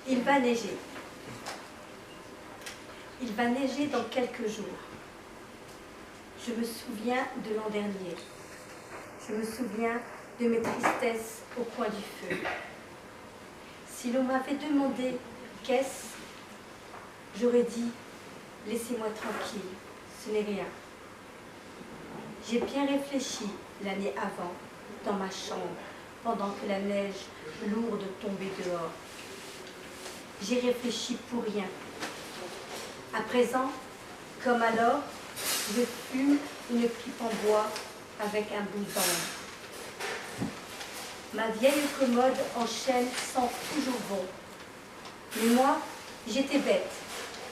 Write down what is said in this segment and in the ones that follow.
Il va neiger. Il va neiger dans quelques jours. Je me souviens de l'an dernier. Je me souviens de mes tristesses au coin du feu. Si l'on m'avait demandé qu'est-ce, j'aurais dit « Laissez-moi tranquille, ce n'est rien ». J'ai bien réfléchi l'année avant, dans ma chambre, pendant que la neige lourde tombait dehors. J'ai réfléchi pour rien. À présent, comme alors, je fume une pipe en bois avec un bout d'ambre. Ma vieille commode en chêne sent toujours bon. Mais moi, j'étais bête,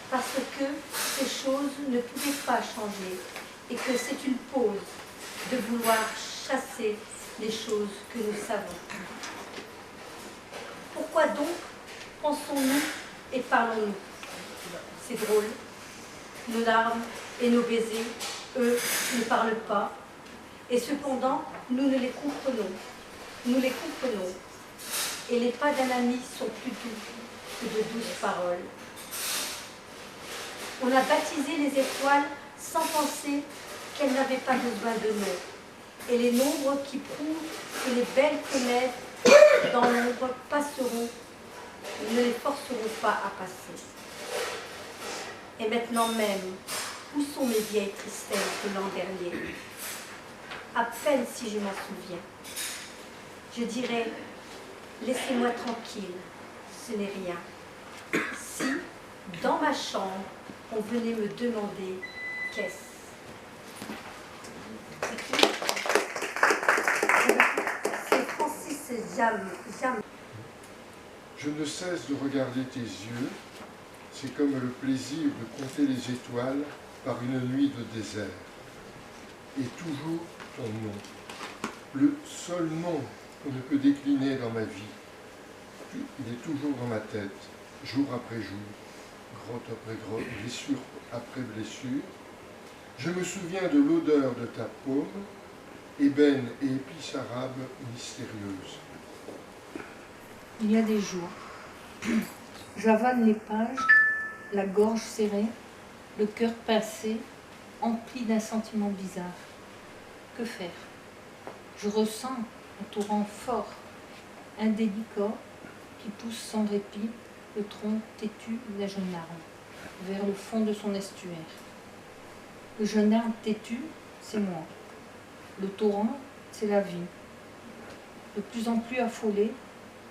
parce que ces choses ne pouvaient pas changer et que c'est une pause de vouloir chasser les choses que nous savons. Pourquoi donc pensons-nous et parlons-nous? C'est drôle. Nos larmes et nos baisers, eux, ne parlent pas. Et cependant, nous les comprenons. Nous les comprenons. Et les pas d'un ami sont plus doux que de douces paroles. On a baptisé les étoiles sans penser qu'elles n'avaient pas besoin de nom. Et les nombres qui prouvent que les belles fenêtres dans l'ombre passeront, ne les forceront pas à passer. Et maintenant même, où sont mes vieilles tristesses de l'an dernier? À peine si je m'en souviens. Je dirais, laissez-moi tranquille, ce n'est rien. Si, dans ma chambre, on venait me demander qu'est-ce. C'est Francis Jam. Je ne cesse de regarder tes yeux, c'est comme le plaisir de compter les étoiles par une nuit de désert. Et toujours ton nom, le seul nom qu'on ne peut décliner dans ma vie. Il est toujours dans ma tête, jour après jour, grotte après grotte, blessure après blessure. Je me souviens de l'odeur de ta paume, ébène et épice arabe mystérieuse. Il y a des jours, j'avale les pages, la gorge serrée, le cœur pincé, empli d'un sentiment bizarre. Que faire? Je ressens un torrent fort, indélicat, qui pousse sans répit le tronc têtu d'un jeune arbre vers le fond de son estuaire. Le jeune arbre têtu, c'est moi. Le torrent, c'est la vie. De plus en plus affolé,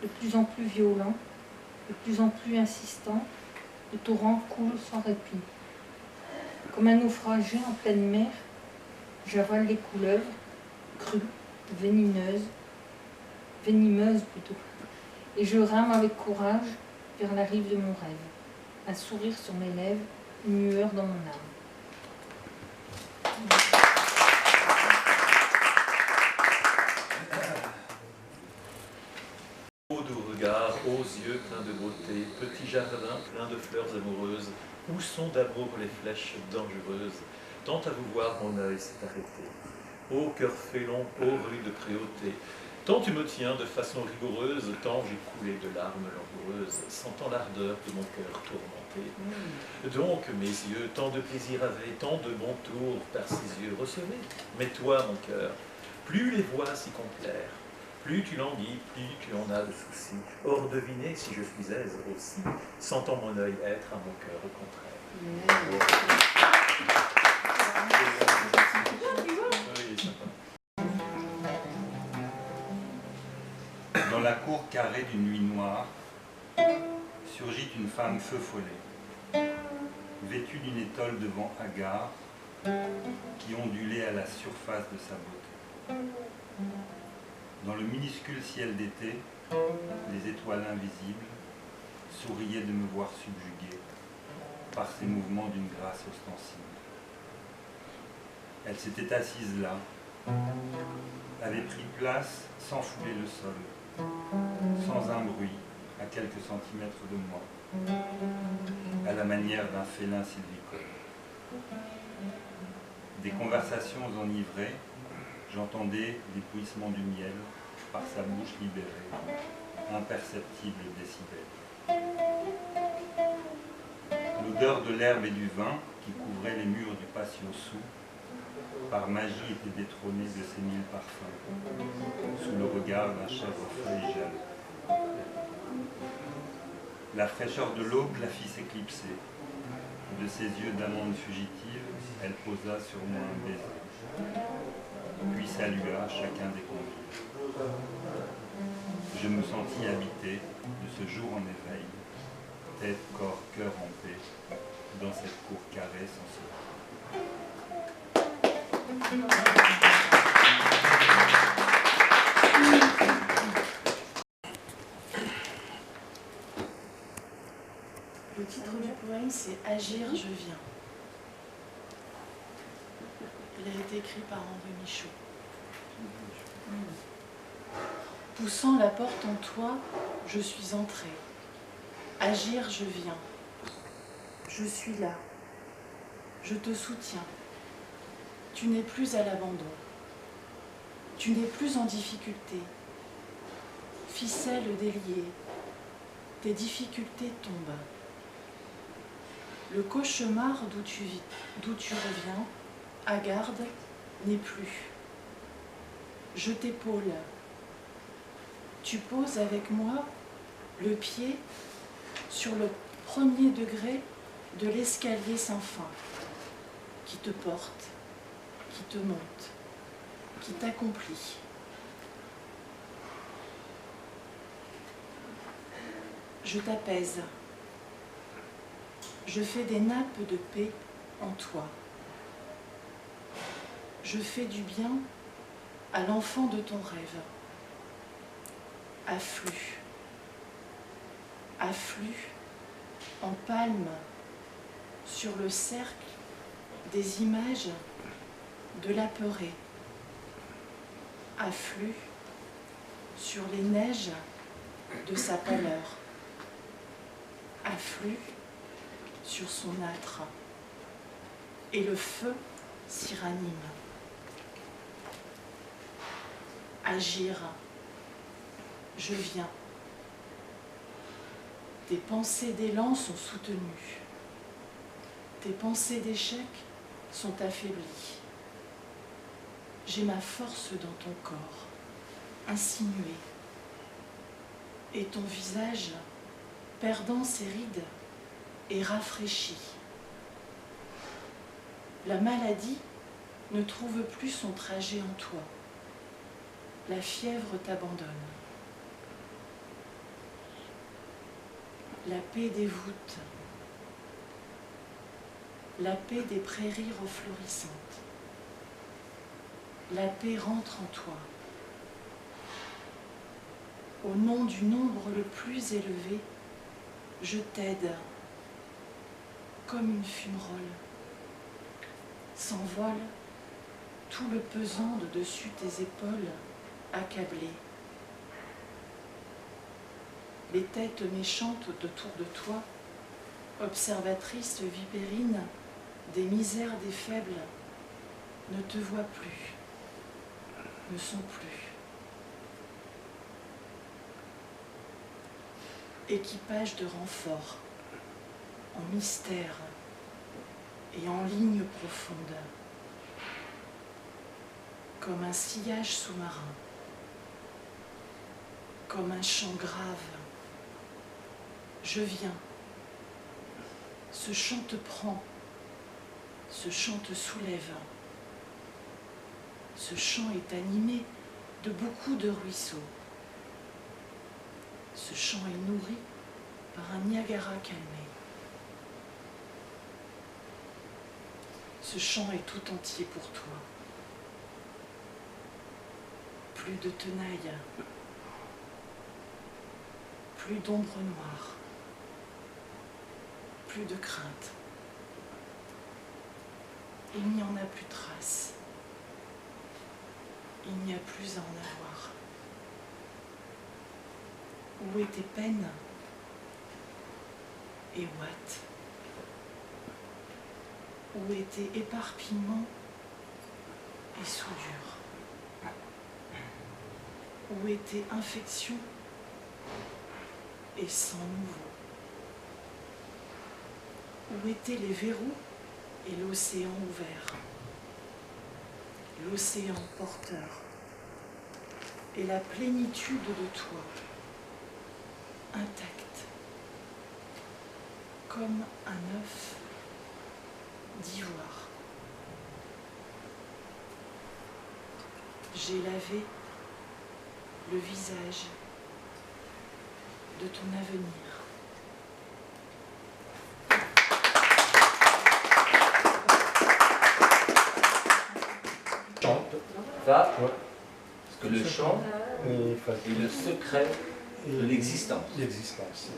de plus en plus violent, de plus en plus insistant, le torrent coule sans répit. Comme un naufragé en pleine mer, j'avale les couleuvres, crues, venimeuses plutôt, et je rame avec courage vers la rive de mon rêve, un sourire sur mes lèvres, une lueur dans mon âme. Ô doux regard, aux yeux pleins de beauté, petit jardin plein de fleurs amoureuses, où sont d'amour les flèches dangereuses? Tant à vous voir, mon œil s'est arrêté. Ô cœur félon, ô rude préauté, tant tu me tiens de façon rigoureuse, tant j'ai coulé de larmes langoureuses, sentant l'ardeur de mon cœur tourmenté. Donc mes yeux, tant de plaisir avaient, tant de bons tours par ces yeux recevez. Mais toi, mon cœur, plus les voix s'y complairent, plus tu languis, plus tu en as de soucis. Or devinez si je suis aise aussi, sentant mon œil être à mon cœur au contraire. Dans la cour carrée d'une nuit noire, surgit une femme feu follet, vêtue d'une étole de vent hagard, qui ondulait à la surface de sa beauté. Dans le minuscule ciel d'été, les étoiles invisibles souriaient de me voir subjugué par ces mouvements d'une grâce ostensible. Elle s'était assise là, avait pris place sans fouler le sol, sans un bruit, à quelques centimètres de moi, à la manière d'un félin sylvicole. Des conversations enivrées, j'entendais l'éblouissement du miel par sa bouche libérée, imperceptible décibel. L'odeur de l'herbe et du vin qui couvrait les murs du patio sous, par magie était détrônée de ces mille parfums, sous le regard d'un chèvrefeuille jaloux. La fraîcheur de l'aube la fit s'éclipser. De ses yeux d'amande fugitive, elle posa sur moi un baiser, puis salua chacun des convives. Je me sentis habité de ce jour en éveil, tête, corps, cœur en paix, dans cette cour carrée sans cela. Le titre du poème, c'est « Agir, je viens ». Il a été écrit par Henri Michaud. Poussant la porte en toi, je suis entrée. Agir, je viens. Je suis là. Je te soutiens. Tu n'es plus à l'abandon. Tu n'es plus en difficulté. Ficelle déliée. Tes difficultés tombent. Le cauchemar d'où tu reviens, hagarde, n'est plus. Je t'épaule. Tu poses avec moi le pied sur le premier degré de l'escalier sans fin, qui te porte, qui te monte, qui t'accomplit. Je t'apaise. Je fais des nappes de paix en toi. Je fais du bien à l'enfant de ton rêve. Afflue. Afflue en palme sur le cercle des images de l'apeurée. Afflue sur les neiges de sa pâleur. Afflue sur son âtre, et le feu s'y ranime. Agir, je viens. Tes pensées d'élan sont soutenues. Tes pensées d'échec sont affaiblies. J'ai ma force dans ton corps, insinuée, et ton visage, perdant ses rides, est rafraîchi. La maladie ne trouve plus son trajet en toi. La fièvre t'abandonne. La paix des voûtes. La paix des prairies reflorissantes. La paix rentre en toi. Au nom du nombre le plus élevé, je t'aide. Comme une fumerole, s'envole tout le pesant de dessus tes épaules accablées. Les têtes méchantes autour de toi, observatrices vipérines des misères des faibles, ne te voient plus, ne sont plus. Équipage de renfort, en mystère et en ligne profonde, comme un sillage sous-marin, comme un chant grave. Je viens, ce chant te prend, ce chant te soulève, ce chant est animé de beaucoup de ruisseaux, ce chant est nourri par un Niagara calmé. Ce chant est tout entier pour toi. Plus de tenaille, plus d'ombre noire, plus de crainte. Il n'y en a plus trace. Il n'y a plus à en avoir. Où est tes peines et what? Où était éparpillement et soudure? Où était infection et sang nouveau? Où étaient les verrous et l'océan ouvert, l'océan porteur et la plénitude de toi, intacte, comme un œuf d'ivoire. J'ai lavé le visage de ton avenir. Chante. Ça, parce que le chant est le secret de l'existence. L'existence.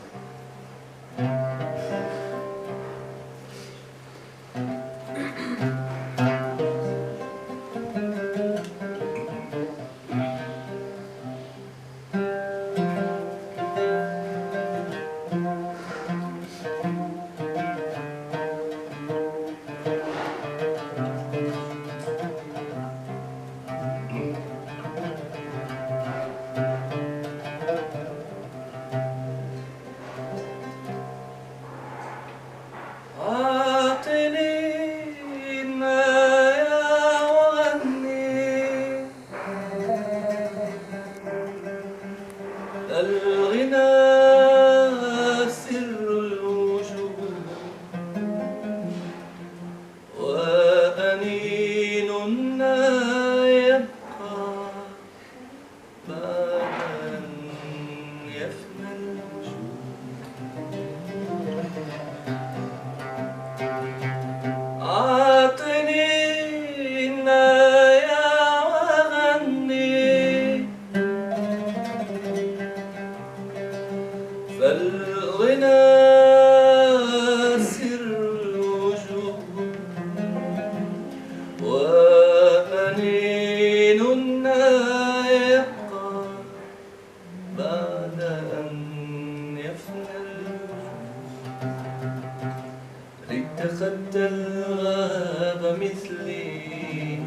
اتخذت الغاب مثلي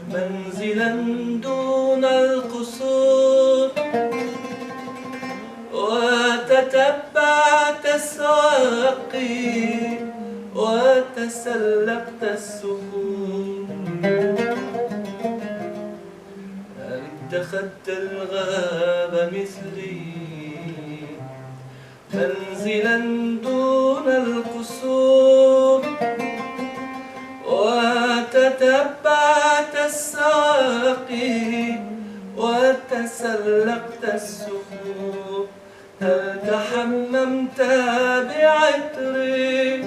منزلا دون القصور وتتبعت السواقي وتسلقت السهول. هل اتخذت الغاب مثلي منزلا دون القصور وتتبعت السواقي وتسلقت السهول. هل تحممت بعطري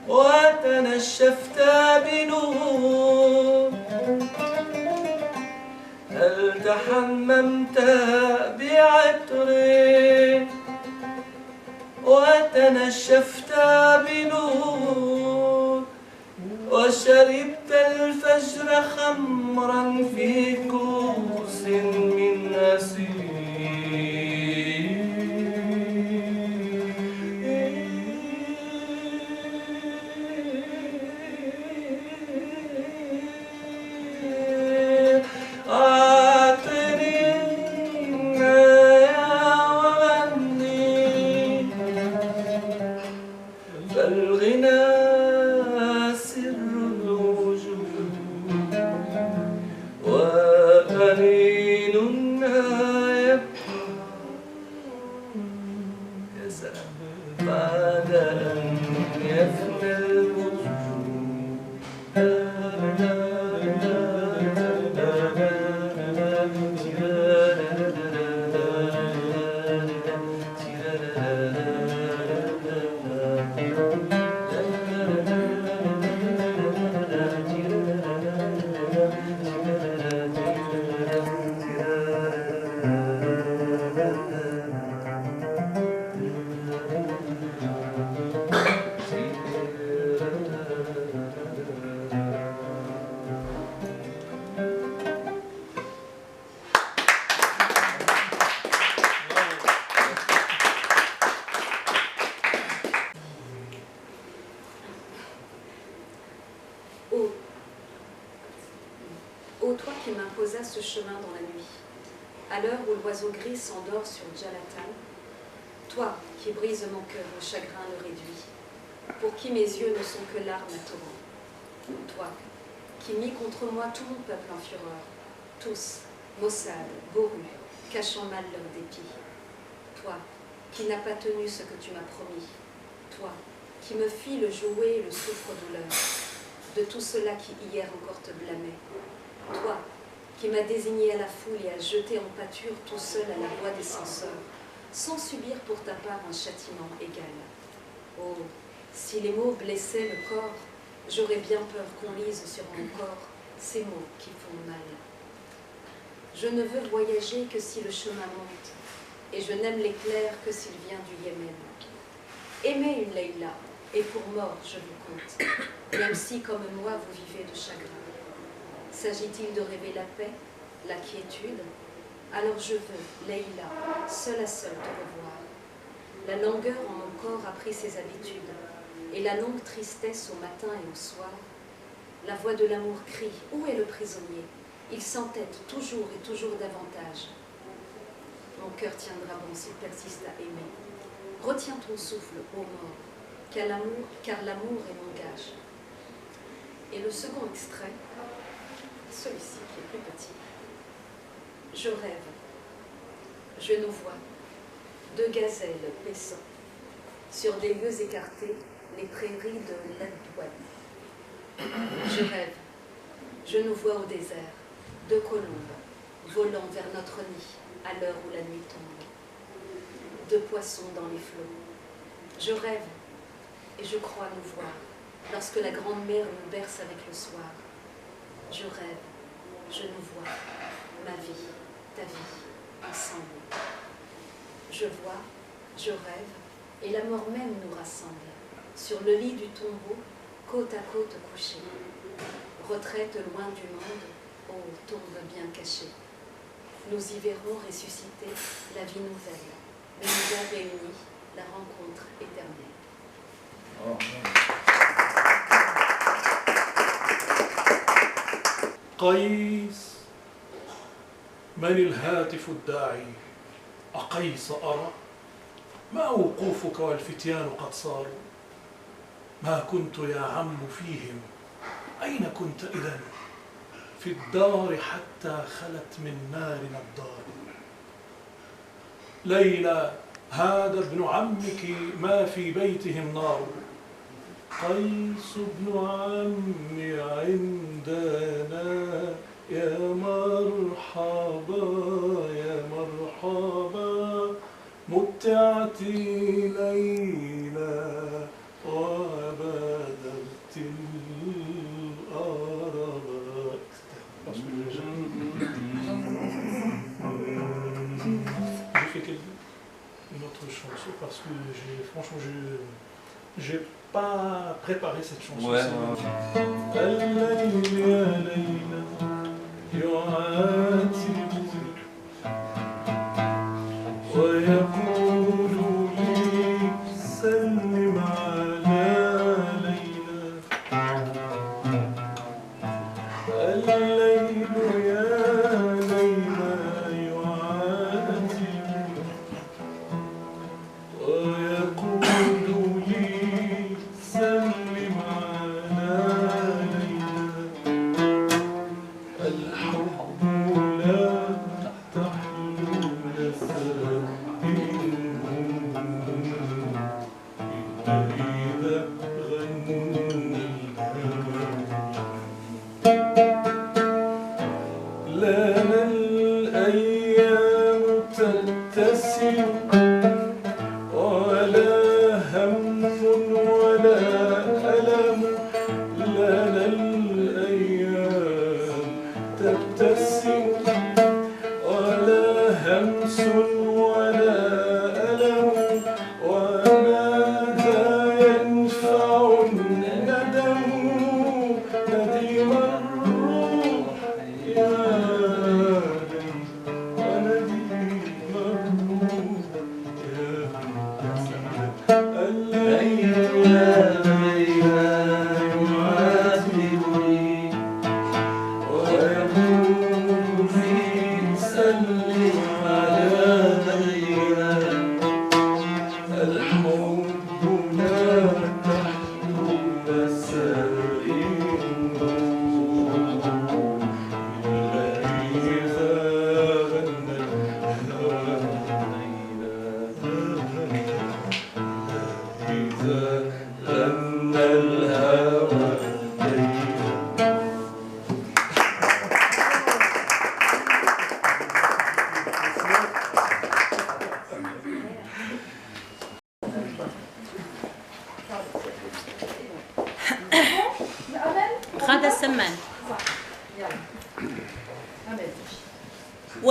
وتنشفت بنور. هل تحممت بعطري وتنشفت بنور وشربت الفجر خمرا في كوس من أسير. Ô toi qui m'imposa ce chemin dans la nuit, à l'heure où l'oiseau gris s'endort sur Djalatan, Toi qui brises mon cœur au chagrin le réduit, pour qui mes yeux ne sont que larmes à torrent. Toi qui mis contre moi tout mon peuple en fureur, tous, maussades, bourrus, cachant mal leur dépit. Toi qui n'as pas tenu ce que tu m'as promis. Toi qui me fis le jouet et le souffre-douleur de tout cela qui hier encore te blâmait. Toi qui m'as désigné à la foule et as jeté en pâture tout seul à la voix des censeurs, sans subir pour ta part un châtiment égal. Oh, si les mots blessaient le corps, j'aurais bien peur qu'on lise sur mon corps ces mots qui font mal. Je ne veux voyager que si le chemin monte, et je n'aime l'éclair que s'il vient du Yémen. Aimez une Leïla, et pour mort je vous compte, même si comme moi vous vivez de chagrin. S'agit-il de rêver la paix, la quiétude? Alors je veux, Leïla, seule à seule te revoir. La langueur en mon corps a pris ses habitudes, et la longue tristesse au matin et au soir. La voix de l'amour crie, où est le prisonnier? Il s'entête toujours et toujours davantage. Mon cœur tiendra bon s'il persiste à aimer. Retiens ton souffle, ô mort, car l'amour est mon gage. Et le second extrait, celui-ci qui est plus petit. Je rêve, je nous vois, deux gazelles paissant, sur des lieux écartés, les prairies de l'Adouane. Je rêve, je nous vois au désert, deux colombes, volant vers notre nid, à l'heure où la nuit tombe. Deux poissons dans les flots. Je rêve, et je crois nous voir, lorsque la grande mer nous berce avec le soir. Je rêve, je nous vois, ma vie, ta vie, ensemble. Je vois, je rêve, et la mort même nous rassemble, sur le lit du tombeau, côte à côte couchés. Retraite loin du monde, ô tombe bien cachée. Nous y verrons ressusciter la vie nouvelle, mais nous a réunis la rencontre éternelle. قيس، من الهاتف الداعي؟ أقيس أرى؟ ما وقوفك والفتيان قد صاروا؟ ما كنت يا عم فيهم؟ أين كنت إذن؟ في الدار حتى خلت من نارنا الدار. ليلى، هذا ابن عمك ما في بيتهم نار. قيس ابن عمي عندنا، يا مرحبا يا مرحبا، متعتي ليلى وبادرت الأربات. J'ai fait une autre chanson parce que franchement j'ai pas préparé cette chanson. Ouais. ويقول في سلم على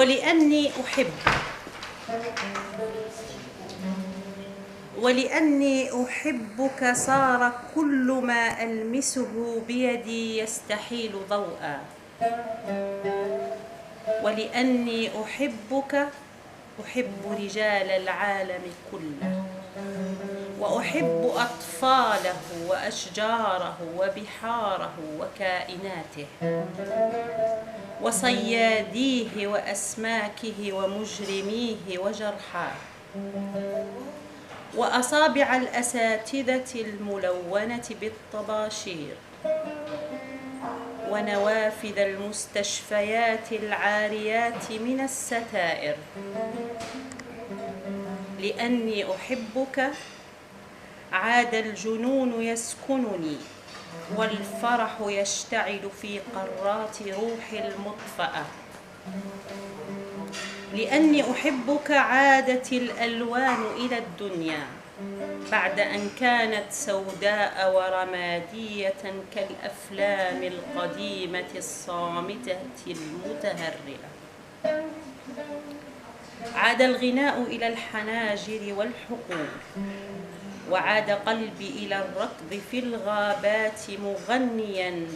ولأني أحبك صار كل ما ألمسه بيدي يستحيل ضوءا. ولأني أحبك أحب رجال العالم كله، وأحب أطفاله وأشجاره وبحاره وكائناته وصياديه وأسماكه ومجرميه وجرحاه، وأصابع الأساتذة الملونة بالطباشير، ونوافذ المستشفيات العاريات من الستائر. لأني أحبك عاد الجنون يسكنني، والفرح يشتعل في قرات روحي المطفأة. لأني أحبك عادت الألوان إلى الدنيا بعد أن كانت سوداء ورمادية كالأفلام القديمة الصامتة المتهرئة. عاد الغناء إلى الحناجر والحقول، وعاد قلبي إلى الركض في الغابات مغنيا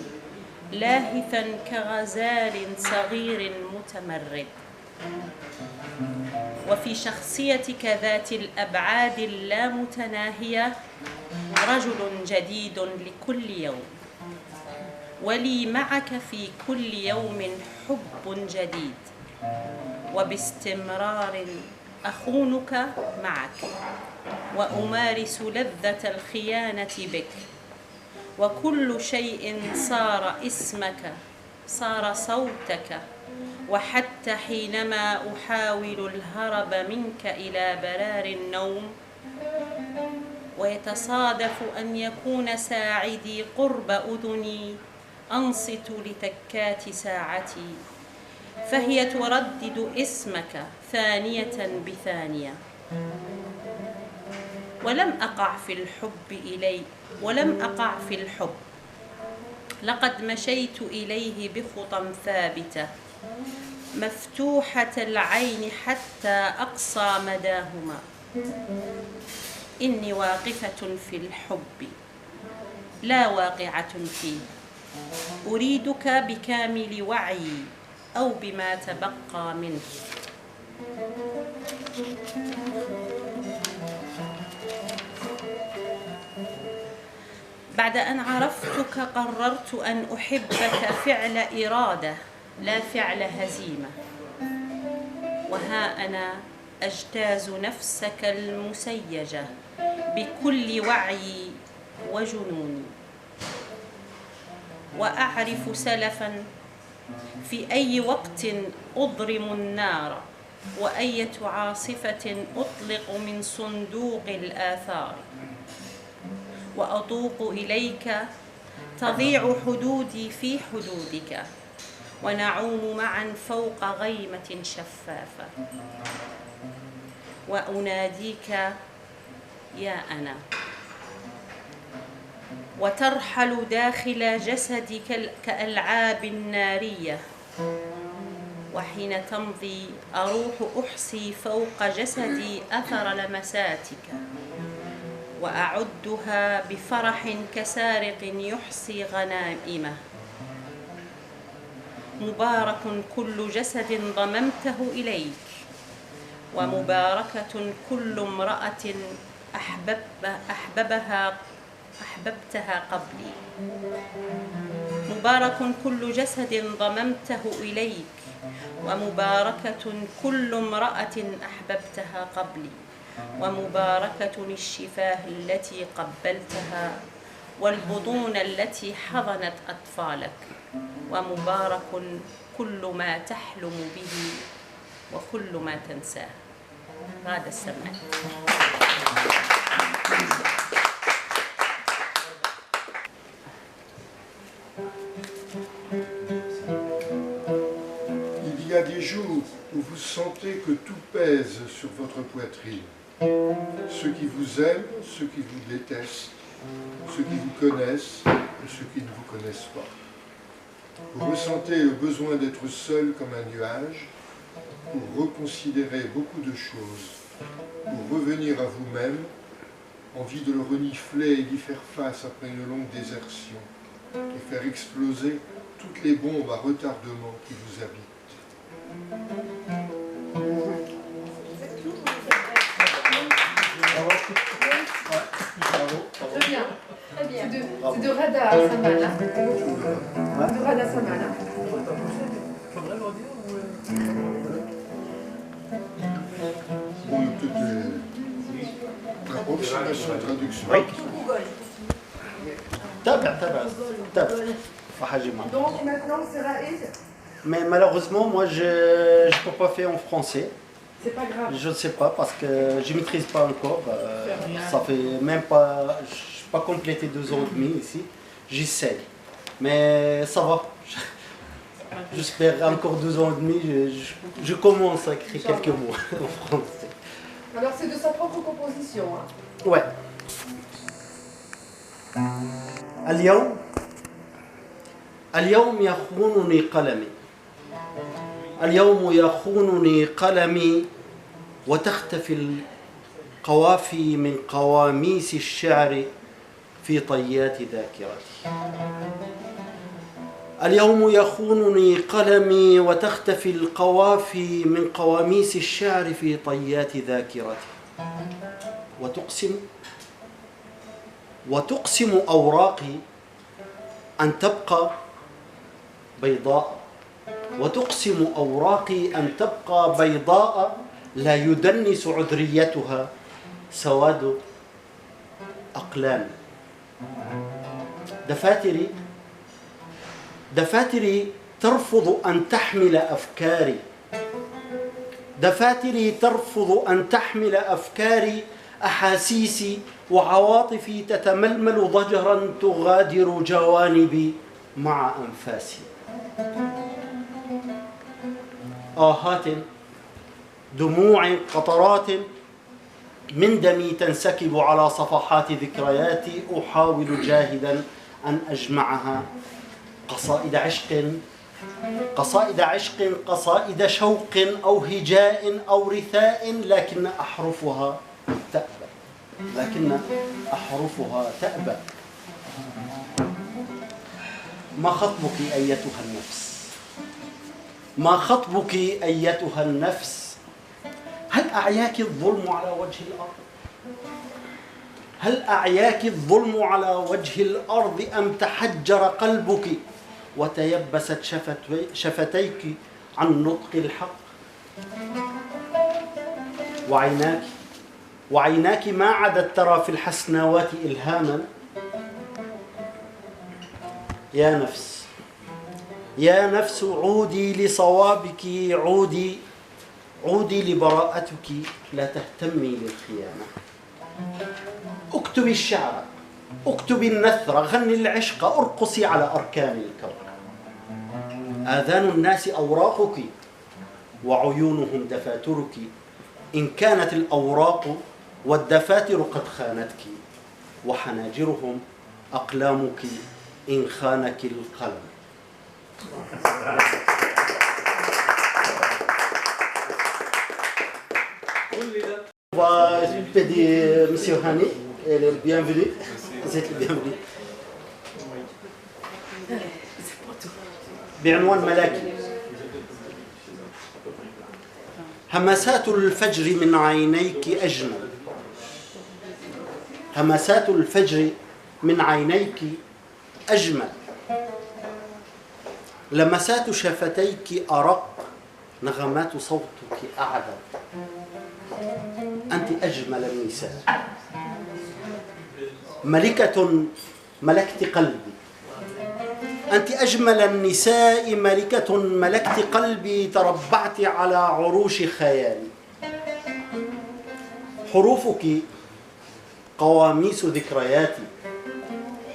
لاهثا كغزال صغير متمرد. وفي شخصيتك ذات الأبعاد اللامتناهية رجل جديد لكل يوم، ولي معك في كل يوم حب جديد، وباستمرار أخونك معك وأمارس لذة الخيانة بك. وكل شيء صار اسمك، صار صوتك، وحتى حينما أحاول الهرب منك إلى برار النوم ويتصادف أن يكون ساعدي قرب أذني أنصت لتكات ساعتي، فهي تردد اسمك ثانية بثانية. ولم أقع في الحب لقد مشيت إليه بخطى ثابتة مفتوحة العين حتى أقصى مداهما. إني واقفة في الحب لا واقعة فيه، أريدك بكامل وعيي أو بما تبقى منه. بعد أن عرفتك قررت أن أحبك فعل إرادة لا فعل هزيمة. وها أنا أجتاز نفسك المسيجة بكل وعي وجنوني، وأعرف سلفا في أي وقت أضرم النار وأية عاصفة أطلق من صندوق الآثار، وأطوق إليك تضيع حدودي في حدودك، ونعوم معا فوق غيمة شفافة، وأناديك يا أنا، وترحل داخل جسدي كألعاب نارية، وحين تمضي أروح أحصي فوق جسدي أثر لمساتك، وأعدها بفرح كسارق يحصي غنائمه. مبارك كل جسد ضممته إليك، ومباركة كل امرأة أحببتها قبلي. مبارك كل جسد ضممته إليك، ومباركة كل امرأة أحببتها قبلي، ومباركة الشفاه التي قبلتها، والبطون التي حضنت أطفالك، ومبارك كل ما تحلم به وكل ما تنساه. هذا السمع. Il y a des jours où vous sentez que tout pèse sur votre poitrine. Ceux qui vous aiment, ceux qui vous détestent, ceux qui vous connaissent et ceux qui ne vous connaissent pas. Vous ressentez le besoin d'être seul comme un nuage, pour reconsidérer beaucoup de choses, pour revenir à vous-même, envie de le renifler et d'y faire face après une longue désertion, et faire exploser toutes les bombes à retardement qui vous habitent. Très bien. Très bien. C'est de Rada Samal. De Rada Samal. Bon, il y a peut-être des approximations de traduction. Donc maintenant, c'est Raïd. Mais malheureusement, moi, je ne peux pas faire en français. C'est pas grave. Je ne sais pas parce que je ne maîtrise pas encore. Ça fait même pas... Je n'ai pas complété 2 ans et demi ici. J'essaie. Mais ça va. J'espère encore 2 ans et demi. Je commence à écrire quelques mots en français. Alors c'est de sa propre composition. Hein. Ouais. اليوم يخونني قلمي اليوم يخونني قلمي وتختفي القوافي من قواميس الشعر في طيات ذاكرتي اليوم يخونني قلمي وتختفي القوافي من قواميس الشعر في طيات ذاكرتي وتقسم أوراقي أن تبقى بيضاء وتقسم أوراقي أن تبقى بيضاء لا يدنس عذريتها سواد أقلامي دفاتري ترفض أن تحمل أفكاري دفاتري ترفض أن تحمل أفكاري أحاسيسي وعواطفي تتململ ضجرا تغادر جوانبي مع أنفاسي آهات دموع قطرات من دمي تنسكب على صفحات ذكرياتي أحاول جاهدا أن أجمعها قصائد عشق قصائد شوق أو هجاء أو رثاء لكن أحرفها تأبى ما خطبك أيتها النفس ما خطبك أيتها النفس هل أعياك الظلم على وجه الأرض هل أعياك الظلم على وجه الأرض أم تحجر قلبك وتيبست شفتيك عن نطق الحق وعيناك ما عدت ترى في الحسناوات إلهاما يا نفس عودي لصوابك عودي لبراءتك لا تهتمي للخيانة اكتبي الشعر اكتبي النثر غني العشق ارقصي على أركان الكون آذان الناس أوراقك وعيونهم دفاترك إن كانت الأوراق والدفاتر قد خانتك وحناجرهم أقلامك إن خانك القلم On va pédir M. Hani, elle est bienvenue. Vous êtes le bienvenu. بعنوان ملاكي همسات الفجر من عينيك أجمل همسات الفجر من عينيك أجمل لمسات شفتيك أرق نغمات صوتك أعذب أنت أجمل النساء ملكة ملكت قلبي أنت أجمل النساء ملكة ملكت قلبي تربعت على عروش خيالي حروفك قواميس ذكرياتي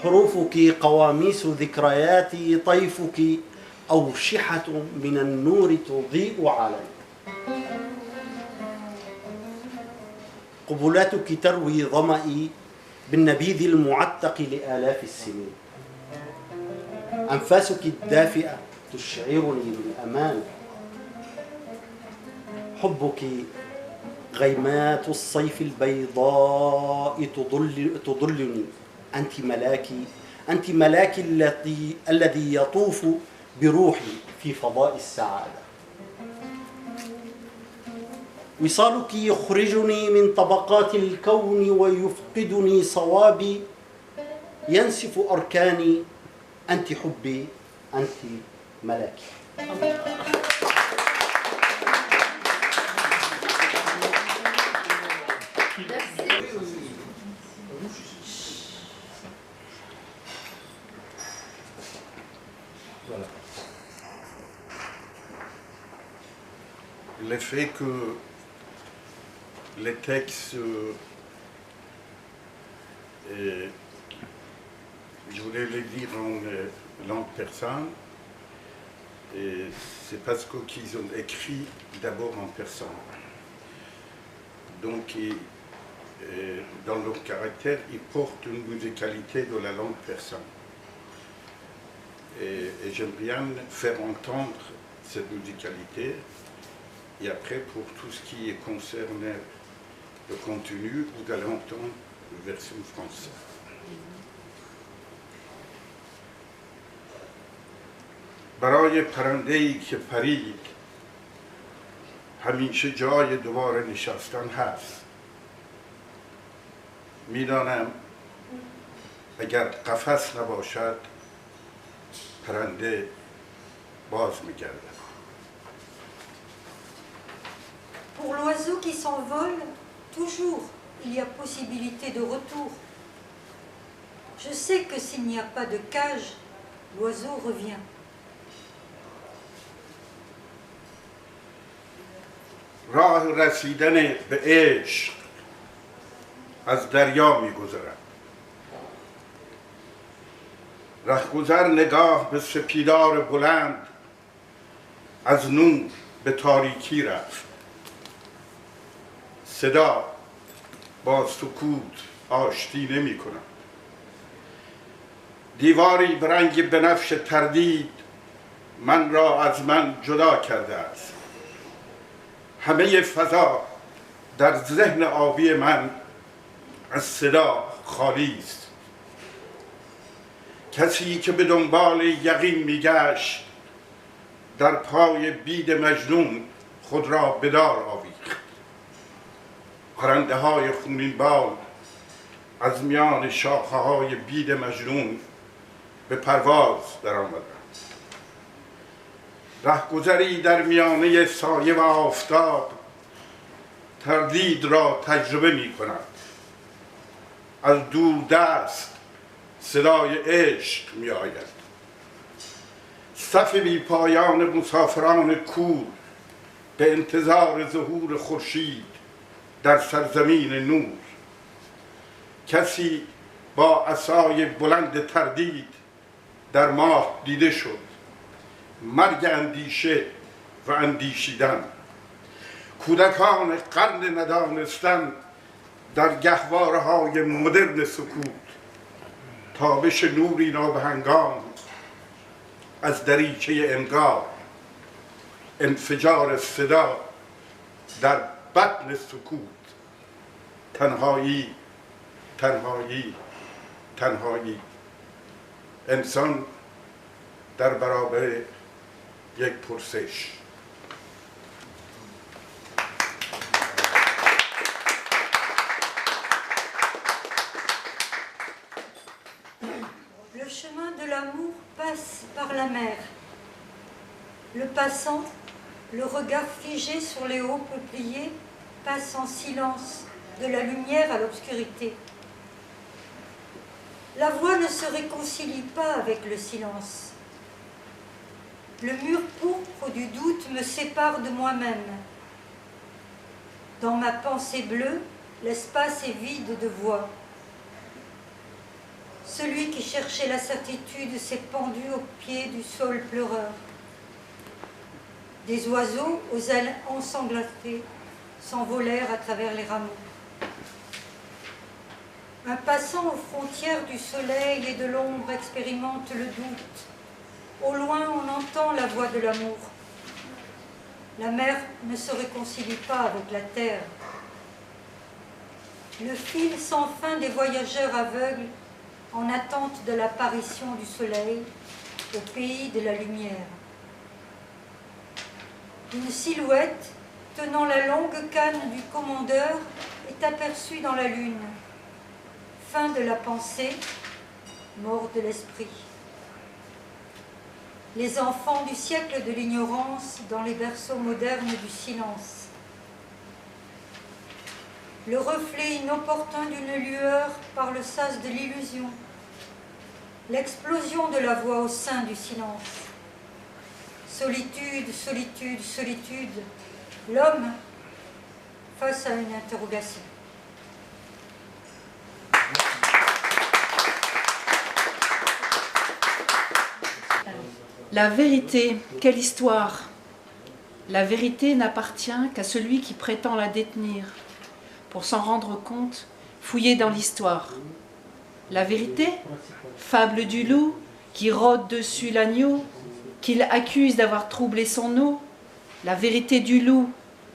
حروفك قواميس ذكرياتي طيفك أوشحة من النور تضيء علي قبلاتك تروي ظمئي بالنبيذ المعتق لآلاف السنين أنفاسك الدافئة تشعرني بالأمان حبك غيمات الصيف البيضاء تضلني. أنت ملاكي الذي يطوف بروحي في فضاء السعادة. وصالك يخرجني من طبقات الكون ويفقدني صوابي. ينسف أركاني. أنت حبي، أنت ملاكي. Voilà. Le fait que les textes, je voulais les lire en langue persane, et c'est parce qu'ils ont écrit d'abord en persane. Donc, dans leur caractère, ils portent une musicalité de la langue persane. Et j'aime bien faire entendre cette musicalité. Et après, pour tout ce qui est concerné le contenu, vous allez entendre la version française. برای پرنده‌ای که پرید همیشه جای دوباره نشستن هست. میدانم اگر قفس نباشد پرنده باز می‌گردد. Pour l'oiseau qui s'envole, toujours il y a possibilité de retour. Je sais que s'il n'y a pas de cage, l'oiseau revient. راه رسیدن به عشق از دریا می‌گذرد. رهگذر نگاه به سپیدار بلند از نور به تاریکی رفت. صدا با سکوت آشتی نمی کند. دیواری به رنگ بنفش تردید من را از من جدا کرده است. همه فضا در ذهن آبی من از صدا خالی است. کسی که به دنبال یقین میگشت در پای بید مجنون خود را به دار آویخت. پرنده های خونین بال از میان شاخه های بید مجنون به پرواز در آمدند. رهگذری در میانه سایه و آفتاب تردید را تجربه می کند. از دور دست صدای عشق می آید. صف بی پایان مسافران کور به انتظار ظهور خورشید در سرزمین نور. کسی با عصای بلند تردید در ماه دیده شد. مرگ اندیشه و اندیشیدن. کودکان قرن ندانستن در گهواره‌های مدرن سکوت. تابش نوری نابهنگام از دریچه انگار. انفجار صدا در بطن سکوت. تنهایی، تنهایی، تنهایی. انسان در برابر یک پرسش. Le chemin de l'amour passe par la mer. Le passant, le regard figé sur les hauts peupliers, passe en silence de la lumière à l'obscurité. La voix ne se réconcilie pas avec le silence. Le mur pourpre du doute me sépare de moi-même. Dans ma pensée bleue, l'espace est vide de voix. Celui qui cherchait la certitude s'est pendu au pied du sol pleureur. Des oiseaux aux ailes ensanglantées s'envolèrent à travers les rameaux. Un passant aux frontières du soleil et de l'ombre expérimente le doute. Au loin, on entend la voix de l'amour. La mer ne se réconcilie pas avec la terre. Le fil sans fin des voyageurs aveugles en attente de l'apparition du soleil au pays de la lumière. Une silhouette tenant la longue canne du commandeur est aperçue dans la lune. Fin de la pensée, mort de l'esprit. Les enfants du siècle de l'ignorance dans les berceaux modernes du silence. Le reflet inopportun d'une lueur par le sas de l'illusion. L'explosion de la voix au sein du silence. Solitude, solitude, solitude. L'homme face à une interrogation. La vérité, quelle histoire! La vérité n'appartient qu'à celui qui prétend la détenir. Pour s'en rendre compte, fouillez dans l'histoire. La vérité, fable du loup qui rôde dessus l'agneau, qu'il accuse d'avoir troublé son eau. La vérité du loup,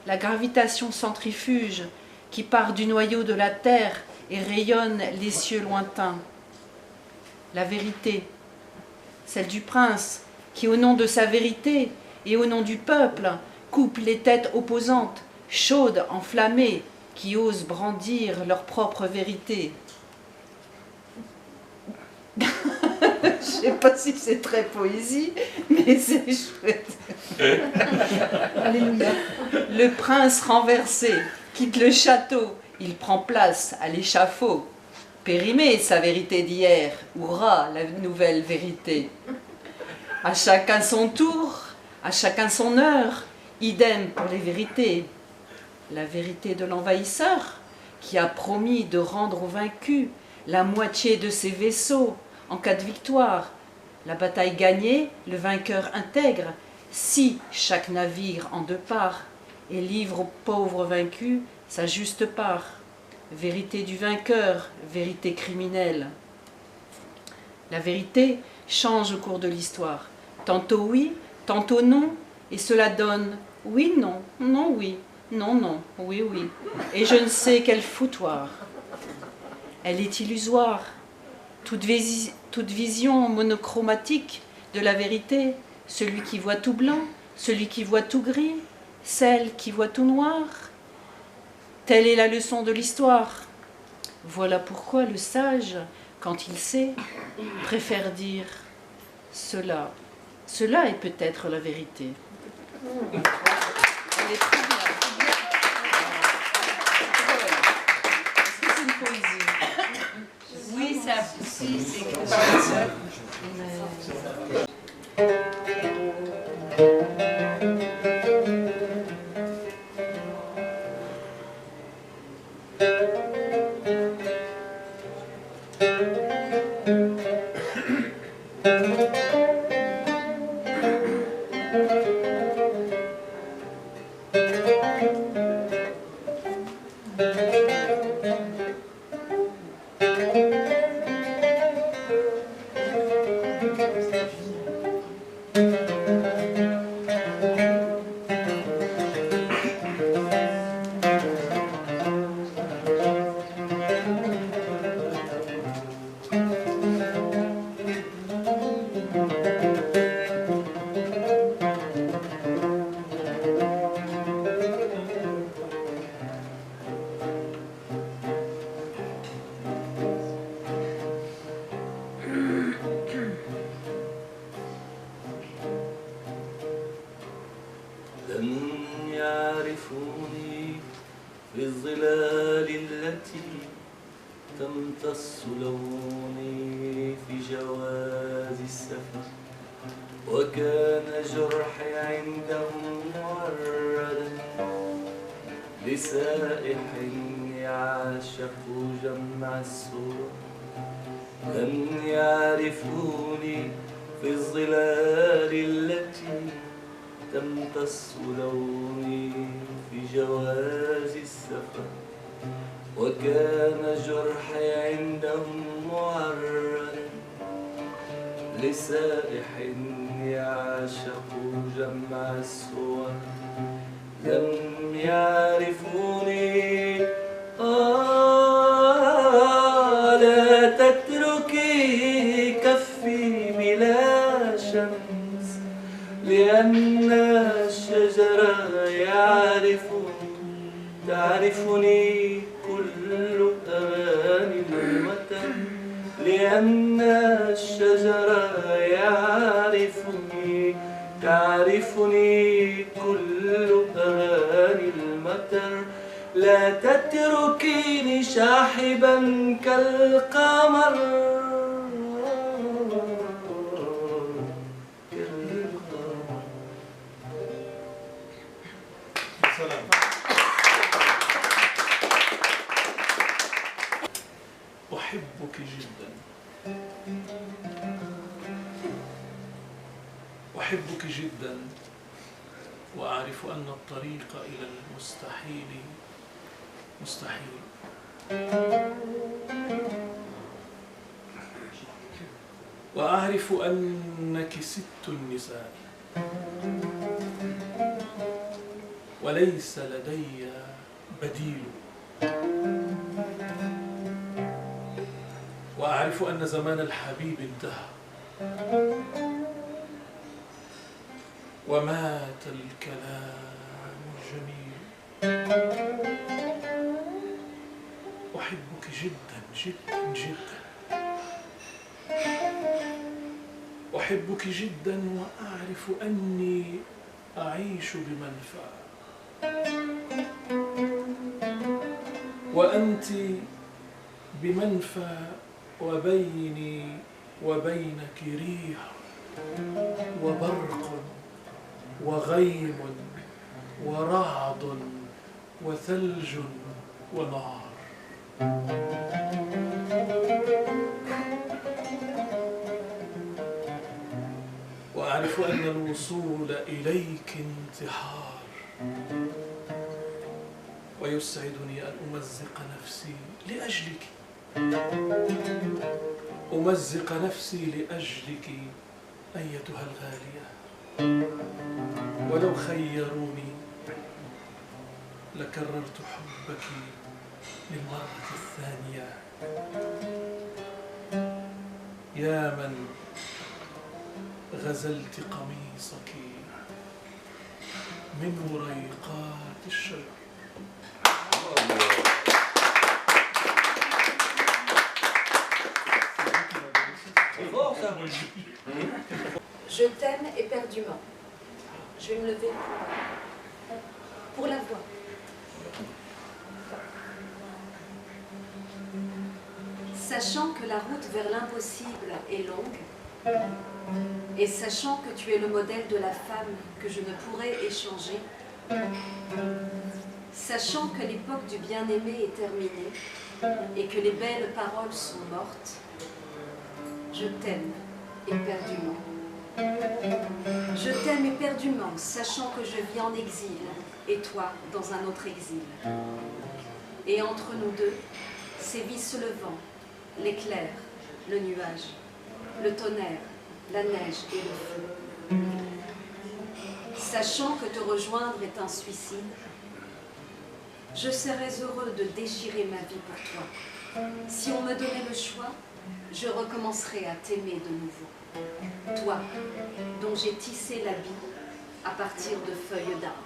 la gravitation centrifuge qui part du noyau de la terre et rayonne les cieux lointains. La vérité, celle du prince qui, au nom de sa vérité et au nom du peuple, coupe les têtes opposantes, chaudes, enflammées, qui osent brandir leur propre vérité. Je sais pas si c'est très poésie, mais c'est chouette. Alléluia. Le prince renversé quitte le château, il prend place à l'échafaud. Périmée sa vérité d'hier, hurrah la nouvelle vérité. À chacun son tour, à chacun son heure, idem pour les vérités. La vérité de l'envahisseur, qui a promis de rendre aux vaincus la moitié de ses vaisseaux en cas de victoire. La bataille gagnée, le vainqueur intègre, si chaque navire en deux parts, et livre aux pauvres vaincus sa juste part. Vérité du vainqueur, vérité criminelle. La vérité change au cours de l'histoire. Tantôt oui, tantôt non, et cela donne oui, non, non, oui, non, non, oui, oui. Et je ne sais quel foutoir. Elle est illusoire. Toute vision monochromatique de la vérité, celui qui voit tout blanc, celui qui voit tout gris, celle qui voit tout noir. Telle est la leçon de l'histoire. Voilà pourquoi le sage, quand il sait, préfère dire cela. Cela est peut-être la vérité. Elle est très bien. Est-ce que c'est une poésie? Oui, ça, si, c'est comme ça. تمتص لوني في جواز السفر وكان جرحي عندهم موردا لسائح يعشق جمع الصور لم يعرفوني في الظلال التي تمتص لوني في جواز السفر وكان جرحي عندهم معرضا لسائح يعشق جمع الصور لم يعرفوني لا تتركي كفي بلا شمس لأن الشجر تعرفني كل أغاني المطر لأن الشجر تعرفني كل أغاني المطر لا تتركيني شاحبا كالقمر أحبك جدا أحبك جدا وأعرف أن الطريق إلى المستحيل مستحيل وأعرف أنك ست النساء وليس لدي بديل وأعرف أن زمان الحبيب انتهى ومات الكلام الجميل أحبك جدا جدا جدا أحبك جدا وأعرف أني أعيش بمنفعة وأنت بمنفى وبيني وبينك ريح وبرق وغيم ورعد وثلج ونار وأعرف أن الوصول إليك انتحار ويسعدني أن أمزق نفسي لأجلك أمزق نفسي لأجلك أيتها الغالية ولو خيروني لكررت حبك للمرة الثانية يا من غزلت قميصك من وريقات الشجر. Je t'aime éperdument. Je vais me lever pour la voix. Sachant que la route vers l'impossible est longue, et sachant que tu es le modèle de la femme que je ne pourrais échanger, sachant que l'époque du bien-aimé est terminée et que les belles paroles sont mortes, je t'aime éperdument. Je t'aime éperdument, sachant que je vis en exil et toi dans un autre exil. Et entre nous deux sévissent le vent, l'éclair, le nuage, le tonnerre, la neige et le feu. Sachant que te rejoindre est un suicide, je serais heureux de déchirer ma vie pour toi. Si on me donnait le choix, je recommencerais à t'aimer de nouveau. Toi, dont j'ai tissé l'habit à partir de feuilles d'arbre.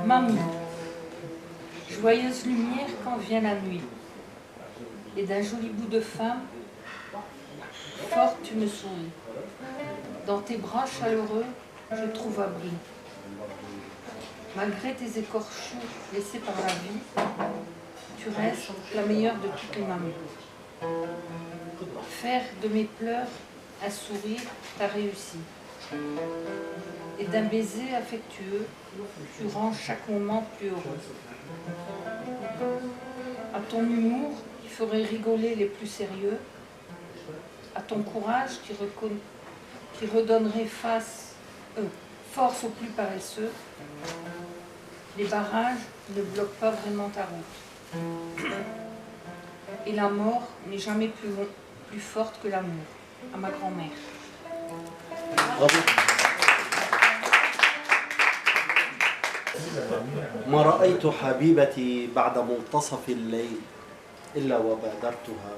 Mamie, joyeuse lumière quand vient la nuit, et d'un joli bout de femme, forte tu me souris. Dans tes bras chaleureux, je trouve abri. Malgré tes écorchures laissées par la vie, tu restes la meilleure de toutes les mamies. Faire de mes pleurs un sourire, t'as réussi. Et d'un baiser affectueux, tu rends chaque moment plus heureux. À ton humour qui ferait rigoler les plus sérieux, à ton courage qui redonnerait force aux plus paresseux, les barrages ne bloquent pas vraiment ta route. Et la mort n'est jamais plus forte que l'amour. À ma grand-mère. Bravo. ما رأيت حبيبتي بعد منتصف الليل إلا وبادرتها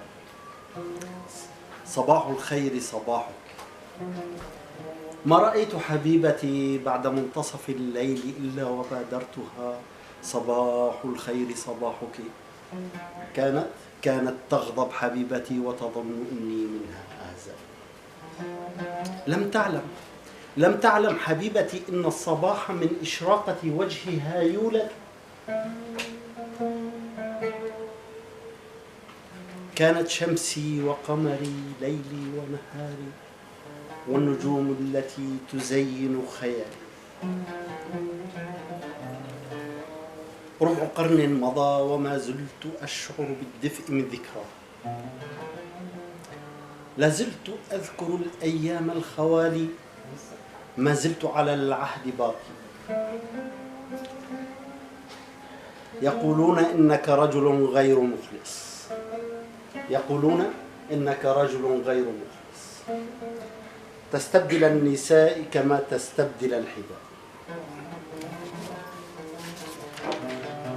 صباح الخير صباحك. ما رأيت حبيبتي بعد منتصف الليل إلا وبادرتها صباح الخير صباحك. كانت تغضب حبيبتي وتظن أني منها آزل. لم تعلم حبيبتي إن الصباح من إشراقة وجهها يولد. كانت شمسي وقمري ليلي ونهاري والنجوم التي تزين خيالي. ربع قرن مضى وما زلت أشعر بالدفء من ذكرى. لازلت أذكر الأيام الخوالي. ما زلت على العهد باقي. يقولون إنك رجل غير مخلص. يقولون إنك رجل غير مخلص. تستبدل النساء كما تستبدل الحبال.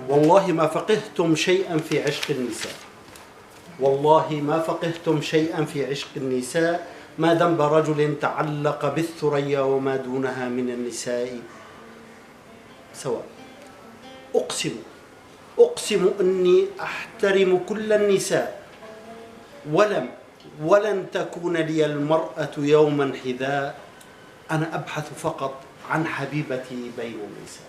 والله ما فقهتم شيئا في عشق النساء. والله ما فقهتم شيئا في عشق النساء. ما ذنب رجل تعلق بالثريا وما دونها من النساء سواء. أقسم أني أحترم كل النساء ولن تكون لي المرأة يوما حذاء. أنا أبحث فقط عن حبيبتي بين النساء.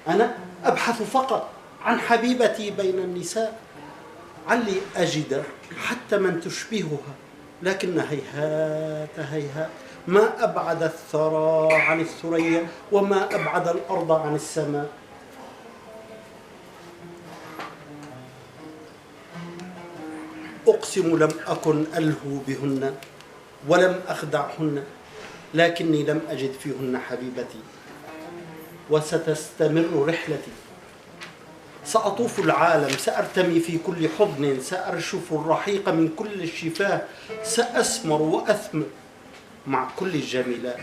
أنا أبحث فقط عن حبيبتي بين النساء. علي أجد حتى من تشبهها لكن هيهات هيهات. ما أبعد الثرى عن الثريا وما أبعد الأرض عن السماء. أقسم لم أكن ألهو بهن ولم أخدعهن لكني لم أجد فيهن حبيبتي. وستستمر رحلتي. سأطوف العالم. سأرتمي في كل حضن. سأرشف الرحيق من كل الشفاه. سأسمر وأثمر مع كل الجميلات.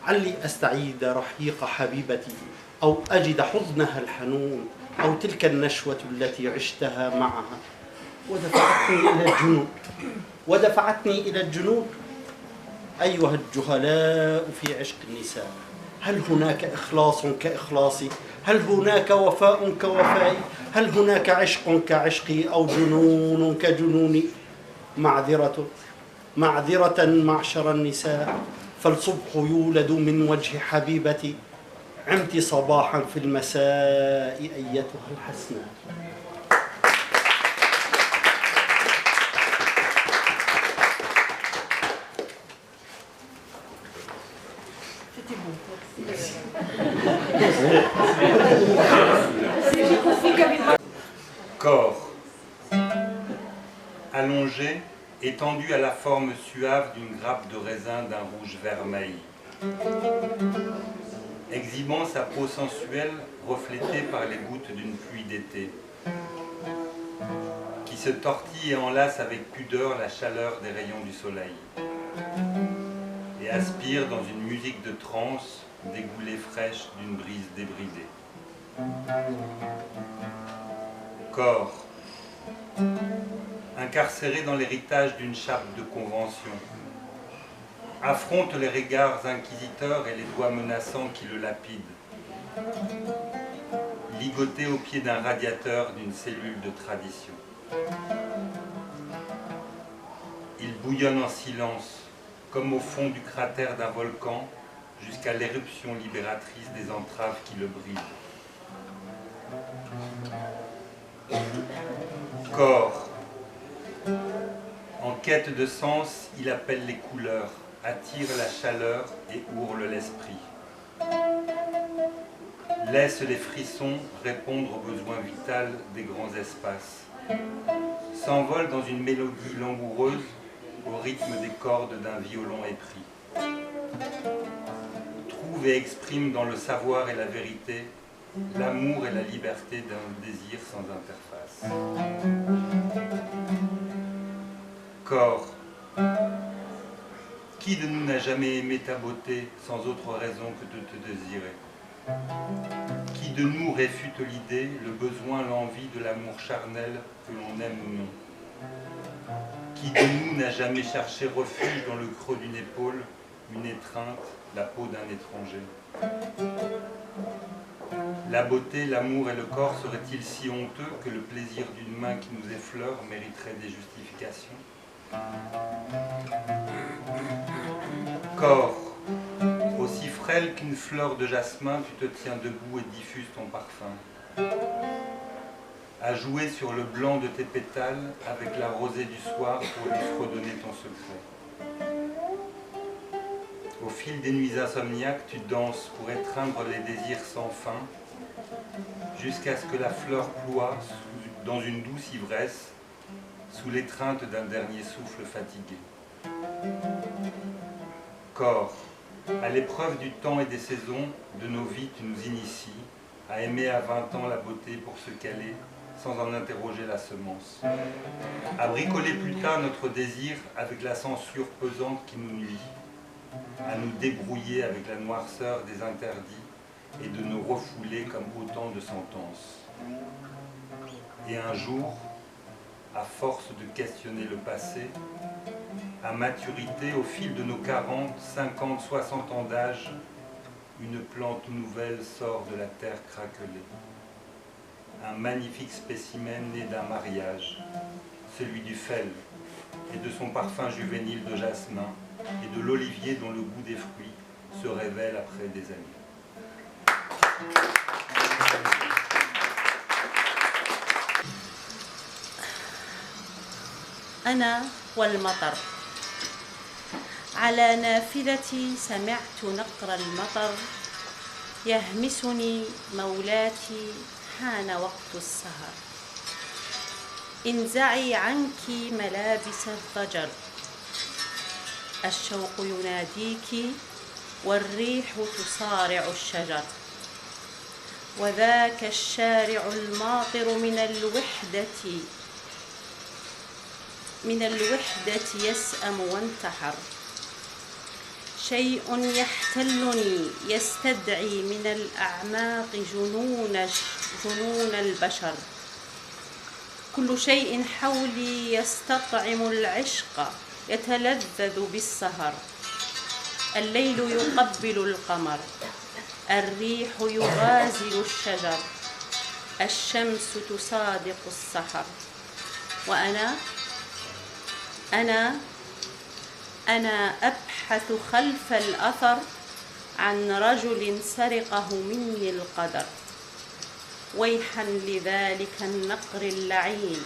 علي أستعيد رحيق حبيبتي أو أجد حضنها الحنون أو تلك النشوة التي عشتها معها. ودفعتني إلى الجنون. أيها الجهلاء في عشق النساء، هل هناك إخلاص كإخلاصي؟ هل هناك وفاء كوفائي؟ هل هناك عشق كعشقي أو جنون كجنوني؟ معذرة معشر النساء، فالصبح يولد من وجه حبيبتي. عمت صباحا في المساء أيتها الحسناء. Corps allongé, étendu à la forme suave d'une grappe de raisin d'un rouge vermeil, exhibant sa peau sensuelle reflétée par les gouttes d'une pluie d'été, qui se tortille et enlace avec pudeur la chaleur des rayons du soleil, et aspire dans une musique de transe des goulées fraîches d'une brise débridée. Corps, incarcéré dans l'héritage d'une chape de convention, affronte les regards inquisiteurs et les doigts menaçants qui le lapident, ligoté au pied d'un radiateur d'une cellule de tradition. Il bouillonne en silence, comme au fond du cratère d'un volcan, jusqu'à l'éruption libératrice des entraves qui le brisent. Corps, en quête de sens, il appelle les couleurs, attire la chaleur et ourle l'esprit. Laisse les frissons répondre aux besoins vitaux des grands espaces. S'envole dans une mélodie langoureuse au rythme des cordes d'un violon épris. Trouve et exprime dans le savoir et la vérité l'amour et la liberté d'un désir sans interface. Corps, qui de nous n'a jamais aimé ta beauté sans autre raison que de te désirer? Qui de nous réfute l'idée, le besoin, l'envie de l'amour charnel que l'on aime ou non? Qui de nous n'a jamais cherché refuge dans le creux d'une épaule, une étreinte, la peau d'un étranger? La beauté, l'amour et le corps seraient-ils si honteux que le plaisir d'une main qui nous effleure mériterait des justifications? Corps, aussi frêle qu'une fleur de jasmin, tu te tiens debout et diffuses ton parfum. À jouer sur le blanc de tes pétales avec la rosée du soir pour lui redonner ton secret. Au fil des nuits insomniaques, tu danses pour étreindre les désirs sans fin, jusqu'à ce que la fleur ploie dans une douce ivresse, sous l'étreinte d'un dernier souffle fatigué. Corps, à l'épreuve du temps et des saisons, de nos vies, tu nous inities à aimer à 20 ans la beauté pour ce qu'elle est, sans en interroger la semence. À bricoler plus tard notre désir avec la censure pesante qui nous nuit, à nous débrouiller avec la noirceur des interdits et de nous refouler comme autant de sentences. Et un jour, à force de questionner le passé, à maturité, au fil de nos 40, 50, 60 ans d'âge, une plante nouvelle sort de la terre craquelée. Un magnifique spécimen né d'un mariage, celui du fel, et de son parfum juvénile de jasmin, et de l'olivier dont le goût des fruits se révèle après des années. أنا والمطر. على نافذتي سمعت نقر المطر يهمسني مولاتي حان وقت السهر. انزعي عنك ملابس الضجر، الشوق يناديك والريح تصارع الشجر. وذاك الشارع الماطر من الوحدة يسأم وانتحر. شيء يحتلني يستدعي من الأعماق جنون البشر. كل شيء حولي يستطعم العشق يتلذذ بالسهر. الليل يقبل القمر، الريح يغازل الشجر، الشمس تصادق السحر. وأنا أبحث خلف الأثر عن رجل سرقه مني القدر. ويحا لذلك النقر اللعين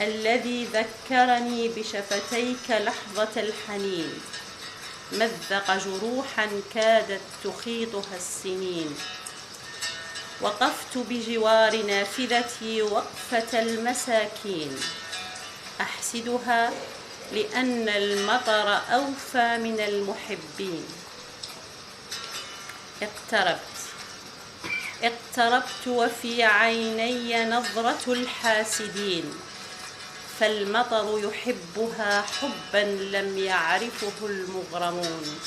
الذي ذكرني بشفتيك لحظة الحنين. مزق جروحا كادت تخيطها السنين. وقفت بجوار نافذتي وقفة المساكين، أحسدها لأن المطر أوفى من المحبين. اقتربت وفي عيني نظرة الحاسدين. فالمطر يحبها حبا لم يعرفه المغرمون،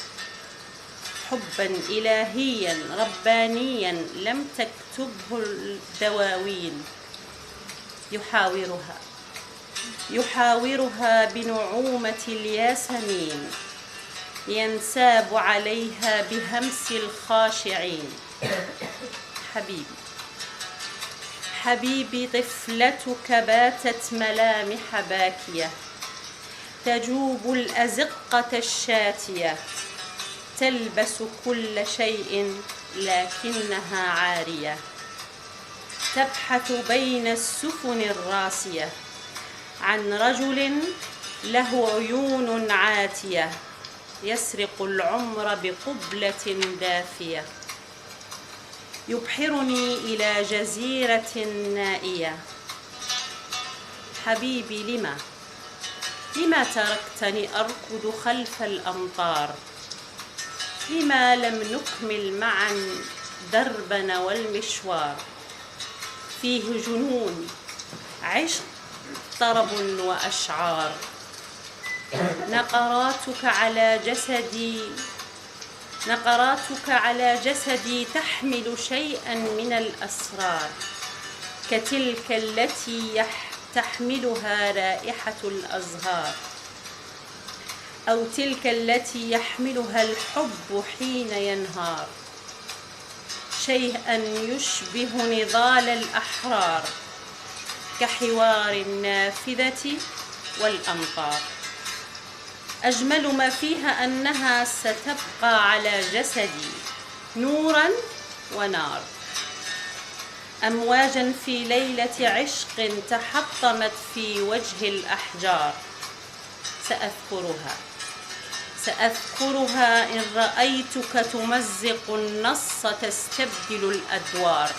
حبا إلهيا ربانيا لم تكتبه الدواوين. يحاورها بنعومة الياسمين، ينساب عليها بهمس الخاشعين. حبيبي طفلتك باتت ملامح باكية، تجوب الأزقة الشاتية، تلبس كل شيء لكنها عارية. تبحث بين السفن الراسية عن رجل له عيون عاتية، يسرق العمر بقبلة دافية. يبحرني إلى جزيرة نائية. حبيبي لما تركتني أركض خلف الأمطار؟ لما لم نكمل معا دربنا والمشوار؟ فيه جنون، عشق، طرب وأشعار. نقراتك على جسدي تحمل شيئا من الأسرار كتلك التي تحملها رائحة الأزهار أو تلك التي يحملها الحب حين ينهار شيئا يشبه نضال الأحرار كحوار النافذة والأمطار أجمل ما فيها أنها ستبقى على جسدي نورا ونار أمواجا في ليلة عشق تحطمت في وجه الأحجار سأذكرها إن رأيتك تمزق النص تستبدل الأدوار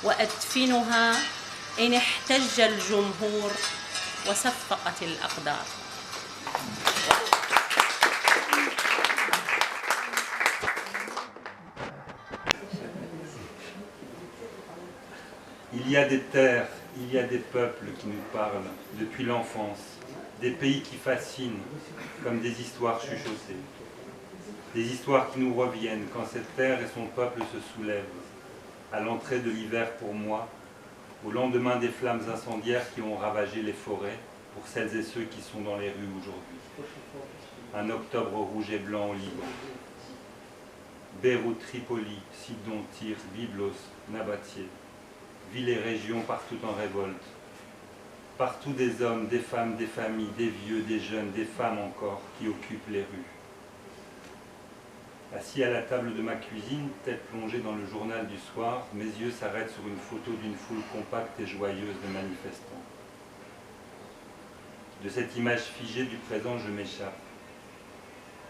وأدفنها إن احتج الجمهور وصفقت الأقدار. Il y a des terres, il y a des peuples qui nous parlent depuis l'enfance, des pays qui fascinent comme des histoires chuchotées, des histoires qui nous reviennent quand cette terre et son peuple se soulèvent, à l'entrée de l'hiver pour moi, au lendemain des flammes incendiaires qui ont ravagé les forêts pour celles et ceux qui sont dans les rues aujourd'hui. Un octobre rouge et blanc au Liban. Beyrouth, Tripoli, Sidon, Tyr, Byblos, Nabatie. Villes et régions partout en révolte. Partout des hommes, des femmes, des familles, des vieux, des jeunes, des femmes encore qui occupent les rues. Assis à la table de ma cuisine, tête plongée dans le journal du soir, mes yeux s'arrêtent sur une photo d'une foule compacte et joyeuse de manifestants. De cette image figée du présent, je m'échappe.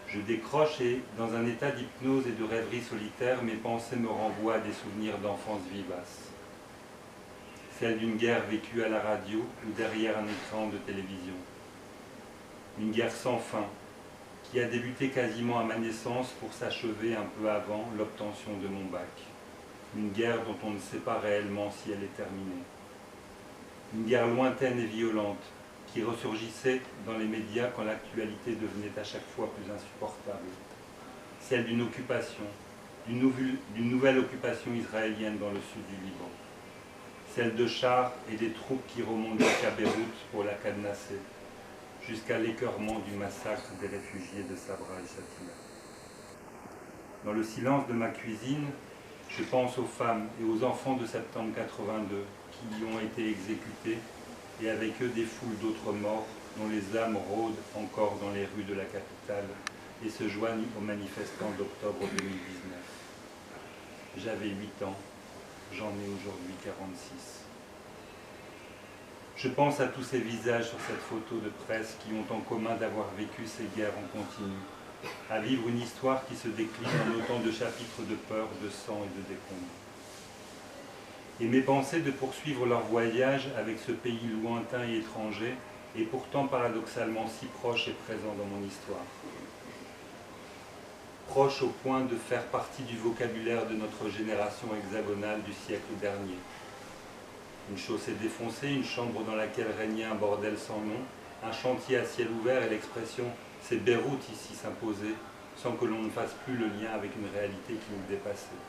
Je décroche et, dans un état d'hypnose et de rêverie solitaire, mes pensées me renvoient à des souvenirs d'enfance vivace. Celle d'une guerre vécue à la radio ou derrière un écran de télévision. Une guerre sans fin, qui a débuté quasiment à ma naissance pour s'achever un peu avant l'obtention de mon bac. Une guerre dont on ne sait pas réellement si elle est terminée. Une guerre lointaine et violente, qui ressurgissait dans les médias quand l'actualité devenait à chaque fois plus insupportable. Celle d'une occupation, d'une nouvelle occupation israélienne dans le sud du Liban. Celle de chars et des troupes qui remontent jusqu'à Beyrouth pour la cadenasser, jusqu'à l'écœurement du massacre des réfugiés de Sabra et Shatila. Dans le silence de ma cuisine, je pense aux femmes et aux enfants de septembre 82 qui y ont été exécutés et avec eux des foules d'autres morts dont les âmes rôdent encore dans les rues de la capitale et se joignent aux manifestants d'octobre 2019. J'avais 8 ans, j'en ai aujourd'hui 46. Je pense à tous ces visages sur cette photo de presse qui ont en commun d'avoir vécu ces guerres en continu, à vivre une histoire qui se décline en autant de chapitres de peur, de sang et de décombres. Et mes pensées de poursuivre leur voyage avec ce pays lointain et étranger, et pourtant paradoxalement si proche et présent dans mon histoire. Proche au point de faire partie du vocabulaire de notre génération hexagonale du siècle dernier. Une chaussée défoncée, une chambre dans laquelle régnait un bordel sans nom, un chantier à ciel ouvert et l'expression « c'est Beyrouth ici » s'imposait, sans que l'on ne fasse plus le lien avec une réalité qui nous dépassait.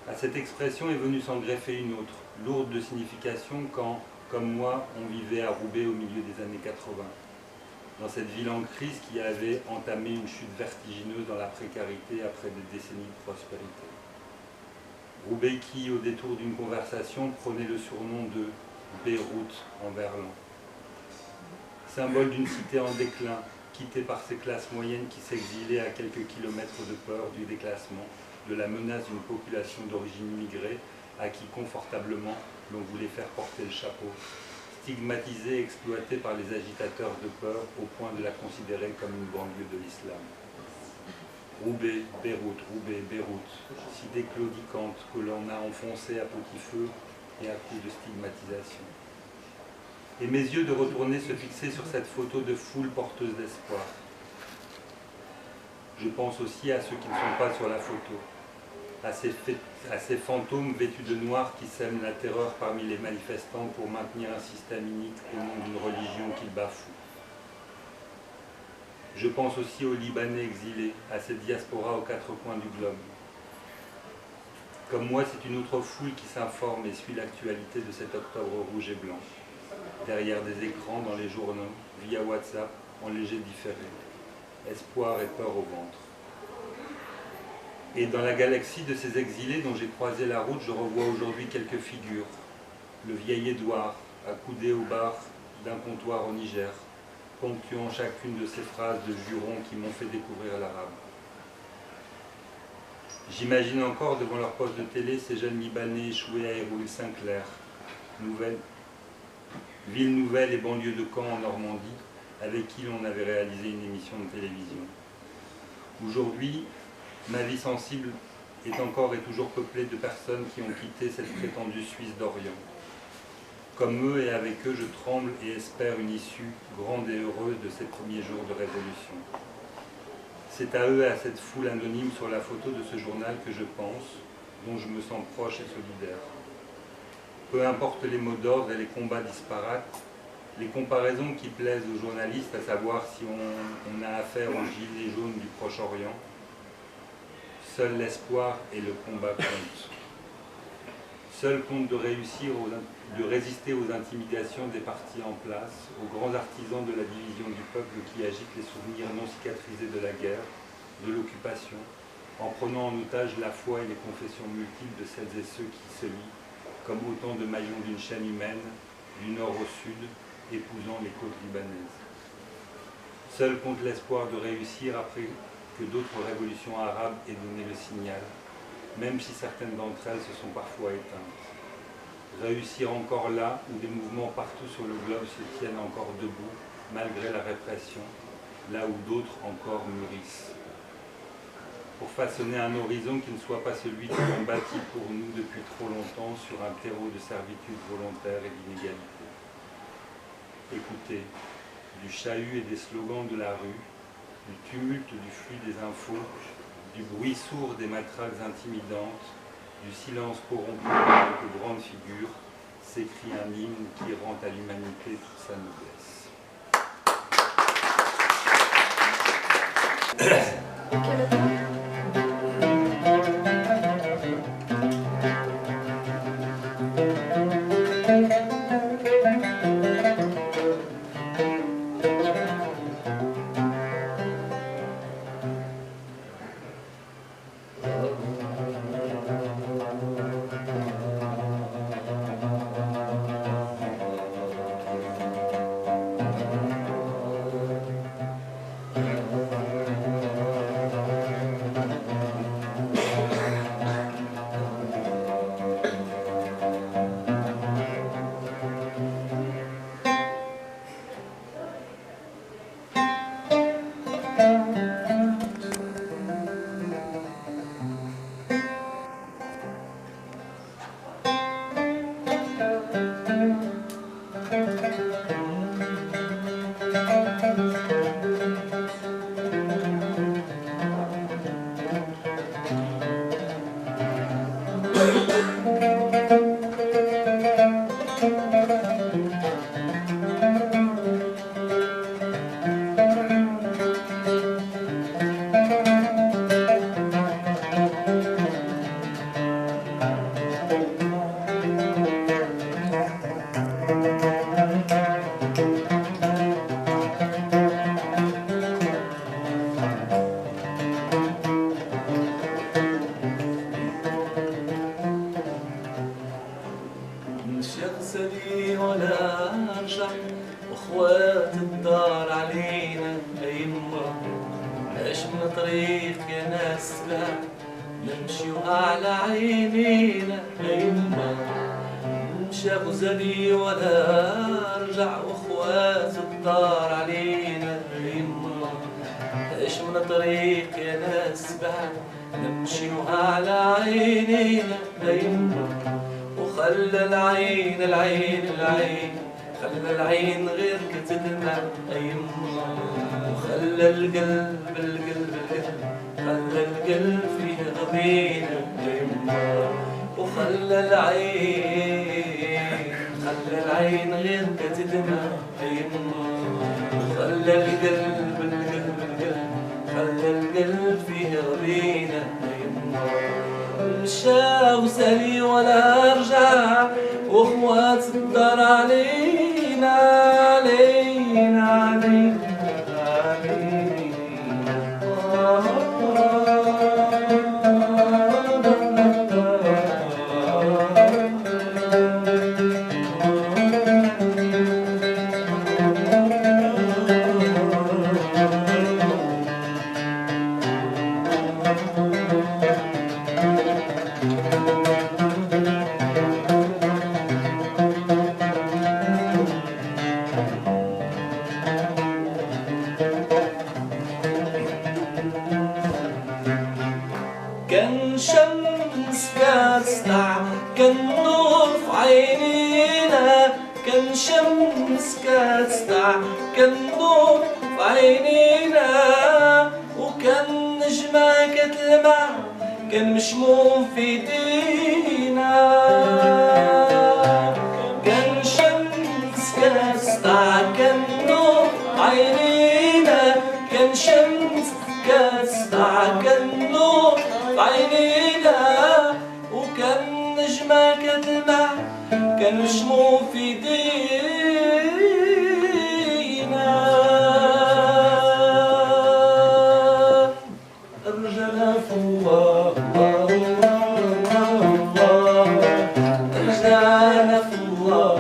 À cette expression est venue s'en greffer une autre, lourde de signification quand, comme moi, on vivait à Roubaix au milieu des années 80. Dans cette ville en crise qui avait entamé une chute vertigineuse dans la précarité après des décennies de prospérité. Roubaix qui, au détour d'une conversation, prenait le surnom de Beyrouth en verlan. Symbole d'une cité en déclin, quittée par ses classes moyennes qui s'exilaient à quelques kilomètres de peur du déclassement, de la menace d'une population d'origine immigrée à qui confortablement l'on voulait faire porter le chapeau, stigmatisée et exploitée par les agitateurs de peur au point de la considérer comme une banlieue de l'islam. Roubaix, Beyrouth, cité claudicante que l'on a enfoncée à petit feu et à coups de stigmatisation. Et mes yeux de retourner se fixer sur cette photo de foule porteuse d'espoir. Je pense aussi à ceux qui ne sont pas sur la photo, à ces fantômes vêtus de noir qui sèment la terreur parmi les manifestants pour maintenir un système inique au nom d'une religion qu'ils bafouent. Je pense aussi aux Libanais exilés, à cette diaspora aux quatre coins du globe. Comme moi, c'est une autre foule qui s'informe et suit l'actualité de cet octobre rouge et blanc. Derrière des écrans, dans les journaux, via WhatsApp, en léger différé. Espoir et peur au ventre. Et dans la galaxie de ces exilés dont j'ai croisé la route, je revois aujourd'hui quelques figures. Le vieil Édouard, accoudé au bar d'un comptoir au Niger, ponctuant chacune de ces phrases de jurons qui m'ont fait découvrir l'arabe. J'imagine encore devant leur poste de télé ces jeunes Libanais échoués à Hérouville-Saint-Clair, ville nouvelle et banlieue de Caen en Normandie, avec qui l'on avait réalisé une émission de télévision. Aujourd'hui, ma vie sensible est encore et toujours peuplée de personnes qui ont quitté cette prétendue Suisse d'Orient. Comme eux et avec eux, je tremble et espère une issue grande et heureuse de ces premiers jours de révolution. C'est à eux et à cette foule anonyme sur la photo de ce journal que je pense, dont je me sens proche et solidaire. Peu importe les mots d'ordre et les combats disparates, les comparaisons qui plaisent aux journalistes, à savoir si on a affaire aux gilets jaunes du Proche-Orient, seul l'espoir et le combat comptent. Seul compte de résister aux intimidations des partis en place, aux grands artisans de la division du peuple qui agitent les souvenirs non cicatrisés de la guerre, de l'occupation, en prenant en otage la foi et les confessions multiples de celles et ceux qui se lient, comme autant de maillons d'une chaîne humaine, du nord au sud, épousant les côtes libanaises. Seul compte l'espoir de réussir après que d'autres révolutions arabes aient donné le signal, même si certaines d'entre elles se sont parfois éteintes. Réussir encore là où des mouvements partout sur le globe se tiennent encore debout, malgré la répression, là où d'autres encore mûrissent. Pour façonner un horizon qui ne soit pas celui que l'on bâtit pour nous depuis trop longtemps sur un terreau de servitude volontaire et d'inégalité. Écoutez, du chahut et des slogans de la rue, du tumulte du flux des infos, du bruit sourd des matraques intimidantes, du silence corrompu de quelques grandes figures, s'écrit un hymne qui rend à l'humanité toute sa noblesse. العين غير كتدمع يما وخلى القلب كان شمس كاسطع كان نور في عينينا كان شمس كاسطع كان نور في عينينا وكان نجمة كتلمع كان مشموم في ايدينا كان شمس كاسطع كان نور عينينا كان شمس كاسطع كان نور عينينا وكان نجمة كتلمع كان مشموم في ايدينا رجعنا في الله رجعنا في الله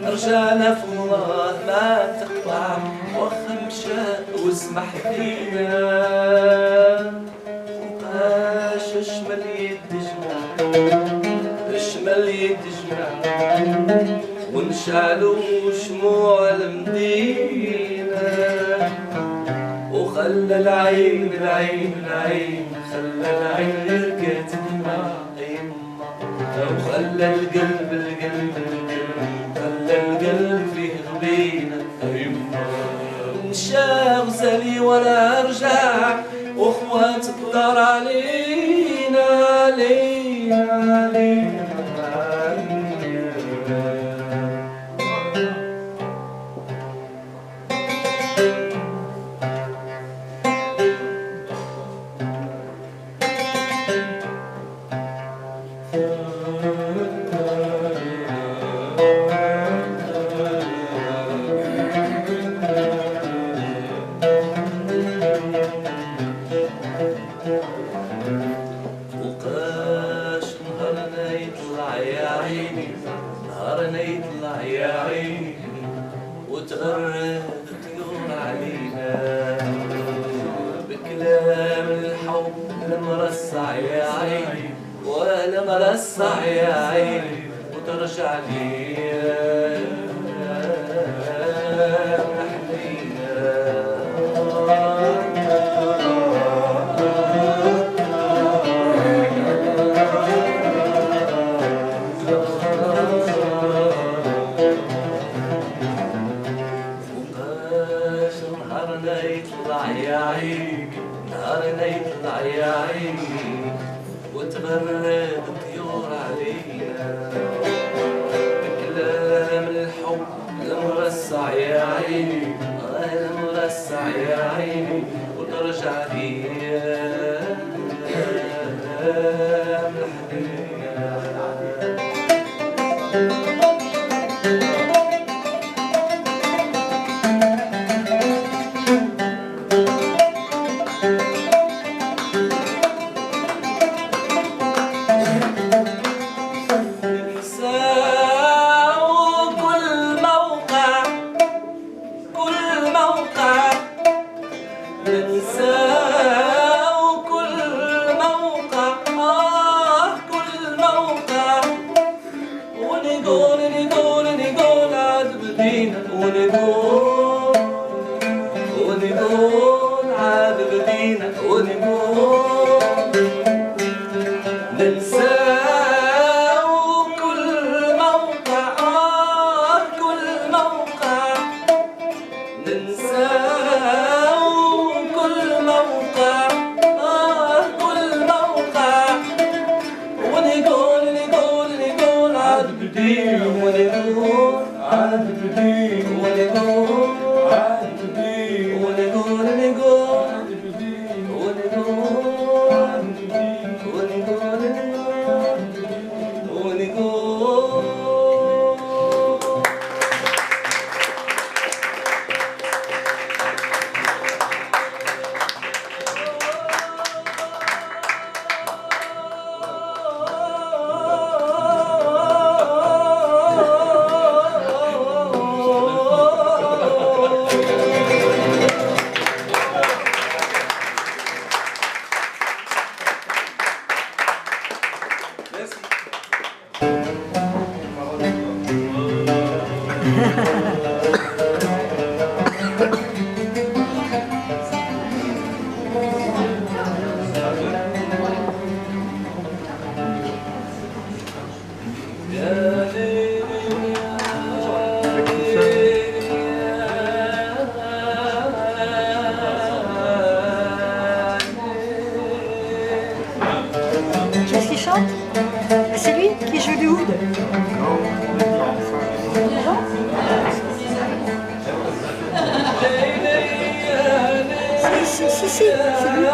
رجعنا في الله ما تقطع واخا مشى واسمح فينا وباش اشمل يد جمع اشمل يد جمع ونشعلو شموع المدينة وخلى العين خلى العين يرقد مع يما وخلى القلب خلى القلب فيه غبينة يما مشى غزالي ولا رجع واخوات الدار علينا وقاش نهارنا يطلع يا عيني نهارنا يطلع يا عيني وتغرد الطيور علينا بكلام الحب المرصع يا عيني ولا مرصع يا عيني وترجع لي نهارنا يطلع يا عيني نهارنا يطلع يا عيني وتغرد الطيور علينا بكلام الحب المرصع يا عيني المرصع يا عيني وترجع لي si, c'est lui.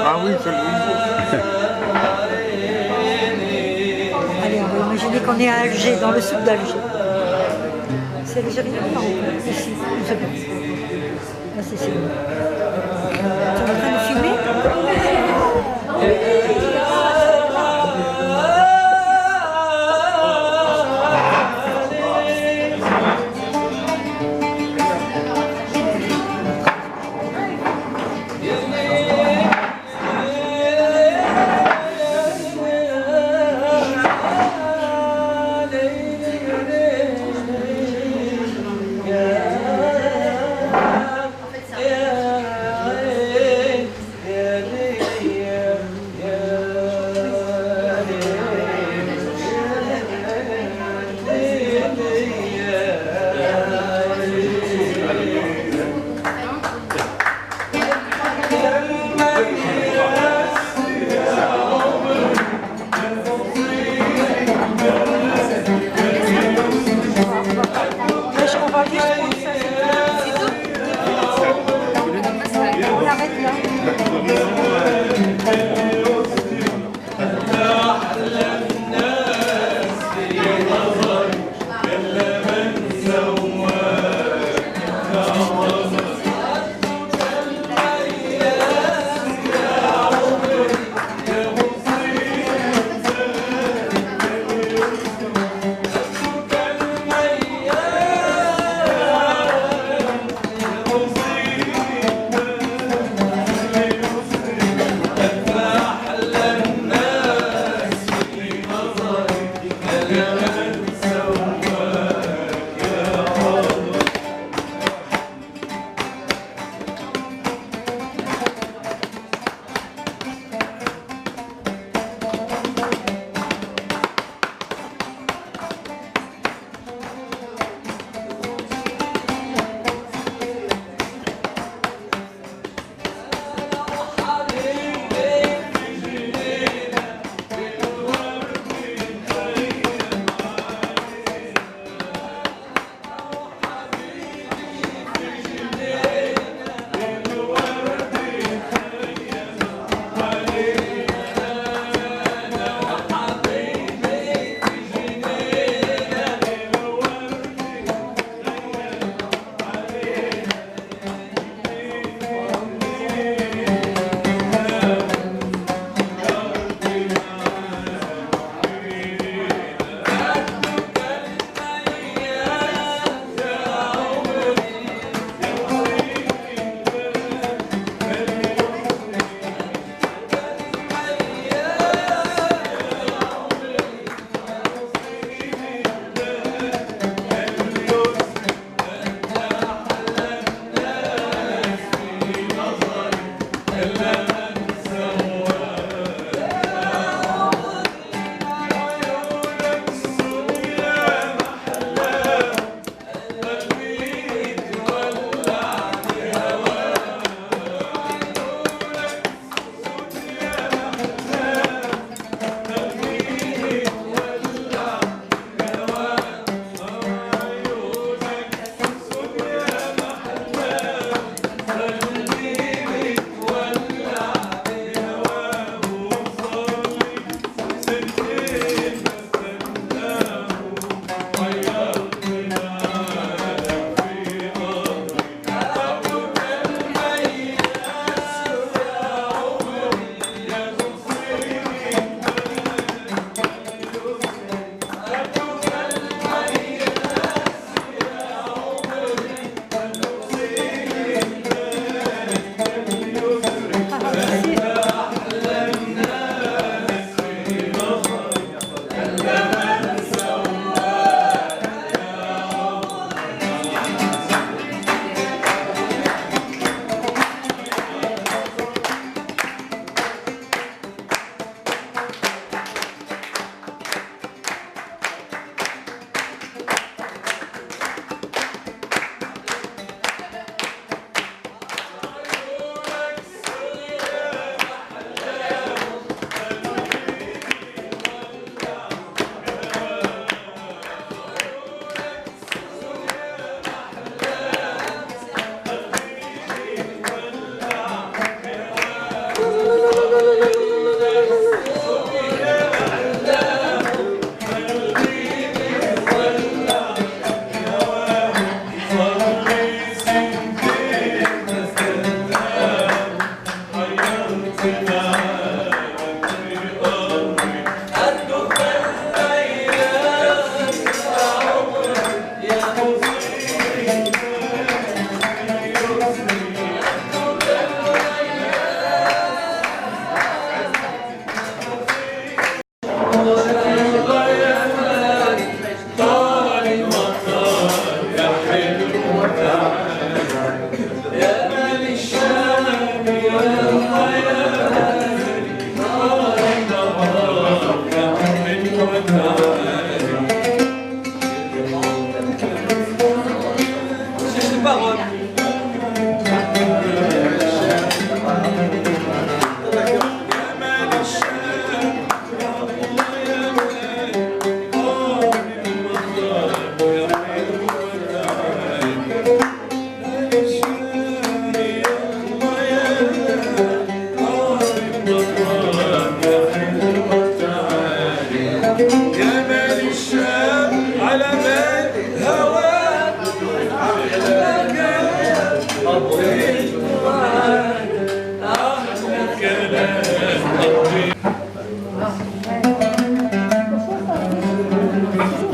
Ah oui, c'est lui. Allez, on va imaginer qu'on est à Alger, dans le sud d'Alger. C'est algérien ou non? Ici, je sais pas. Ah, c'est lui. Tu es en train de filmer?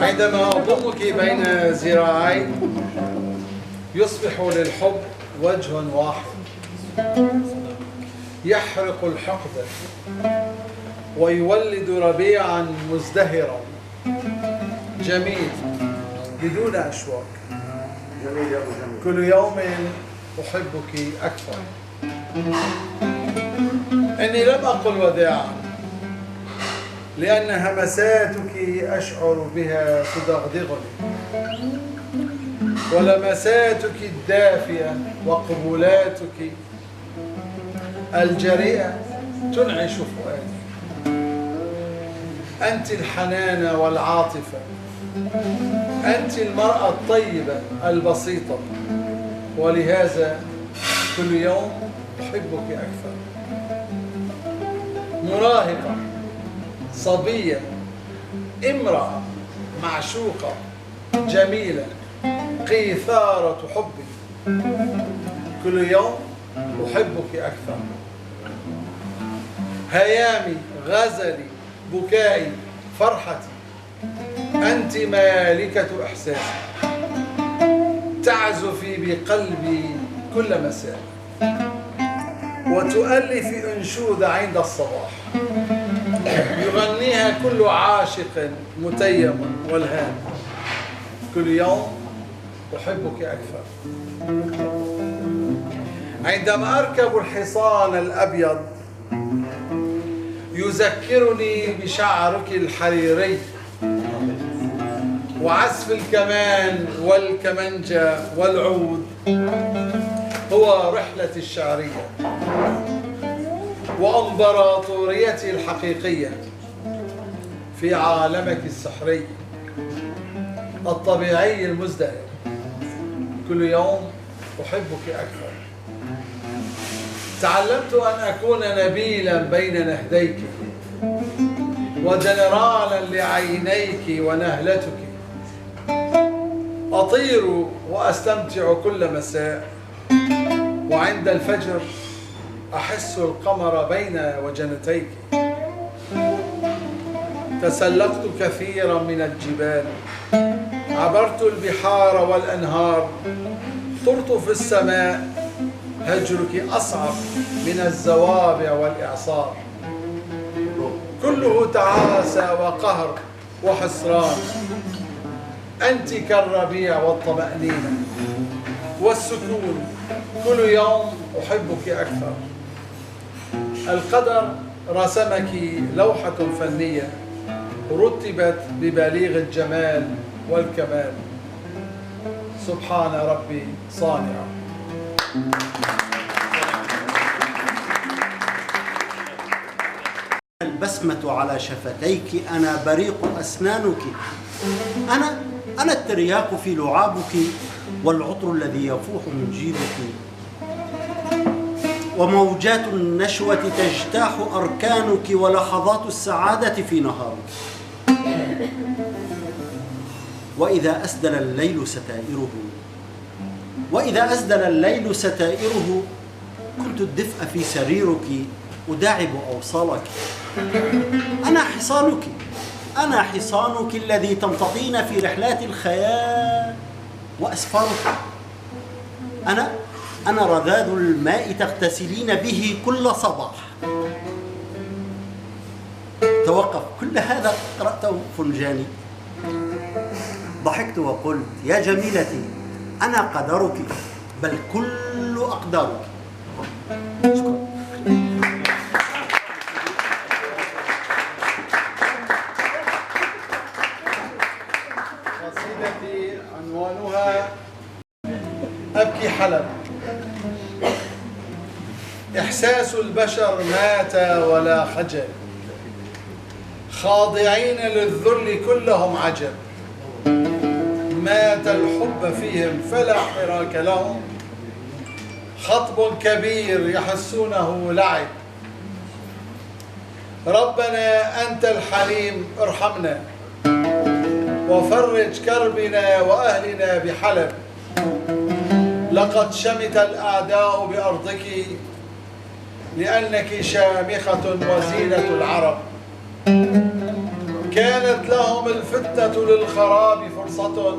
عندما أضمك بين ذراعي يصبح للحب وجه واحد يحرق الحقد ويولد ربيعا مزدهرا جميل بدون أشواك. كل يوم أحبك أكثر. إني لم أقل وداعا لأن همساتك أشعر بها تدغدغني، ولمساتك الدافئة وقبولاتك الجريئة تنعش فؤادي. أنت الحنان والعاطفة، أنت المرأة الطيبة البسيطة، ولهذا كل يوم أحبك أكثر. مراهقة، صبية، امرأة معشوقة جميلة قيثارة حبي، كل يوم أحبك أكثر. هيامي، غزلي، بكائي، فرحتي، أنت مالكة إحساسي، تعزفي بقلبي كل مساء وتؤلف أنشودة عند الصباح يغنيها كل عاشق متيم والهان. كل يوم أحبك أكثر. عندما أركب الحصان الأبيض يذكرني بشعرك الحريري وعزف الكمان والكمنجة والعود هو رحلتي الشعرية وأمبراطوريتي الحقيقية في عالمك السحري الطبيعي المزدهر. كل يوم أحبك أكثر. تعلمت أن أكون نبيلا بين نهديك وجنرالا لعينيك ونهلتك. أطير وأستمتع كل مساء، وعند الفجر أحس القمر بين وجنتيك. تسلقت كثيرا من الجبال، عبرت البحار والأنهار، طرت في السماء. هجرك أصعب من الزوابع والإعصار، كله تعاسة وقهر وحسران. أنت كالربيع والطمأنينة والسكون. كل يوم أحبك أكثر. القدر رسمك لوحة فنية رتبت ببليغ الجمال والكمال. سبحان ربي صانع. البسمة على شفتيك، أنا بريق أسنانك، أنا الترياق في لعابك والعطر الذي يفوح من جيبك، وموجات النشوة تجتاح أركانك ولحظات السعادة في نهارك. وإذا أسدل الليل ستائره كنت الدفء في سريرك أداعب أوصالك. أنا حصانك الذي تمتطين في رحلات الخيال وأسفارك. أنا رذاذ الماء تغتسلين به كل صباح. توقف كل هذا قرأته فنجاني. ضحكت وقلت يا جميلتي أنا قدرك بل كل أقدارك. شكرا. قصيدتي عنوانها أبكي حلب. إحساس البشر مات ولا خجل، خاضعين للذل كلهم عجب، مات الحب فيهم فلا حراك لهم، خطب كبير يحسونه لعب. ربنا أنت الحليم ارحمنا وفرج كربنا وأهلنا بحلب، لقد شمت الأعداء بأرضك لأنك شامخة وزينة العرب. كانت لهم الفتنة للخراب فرصة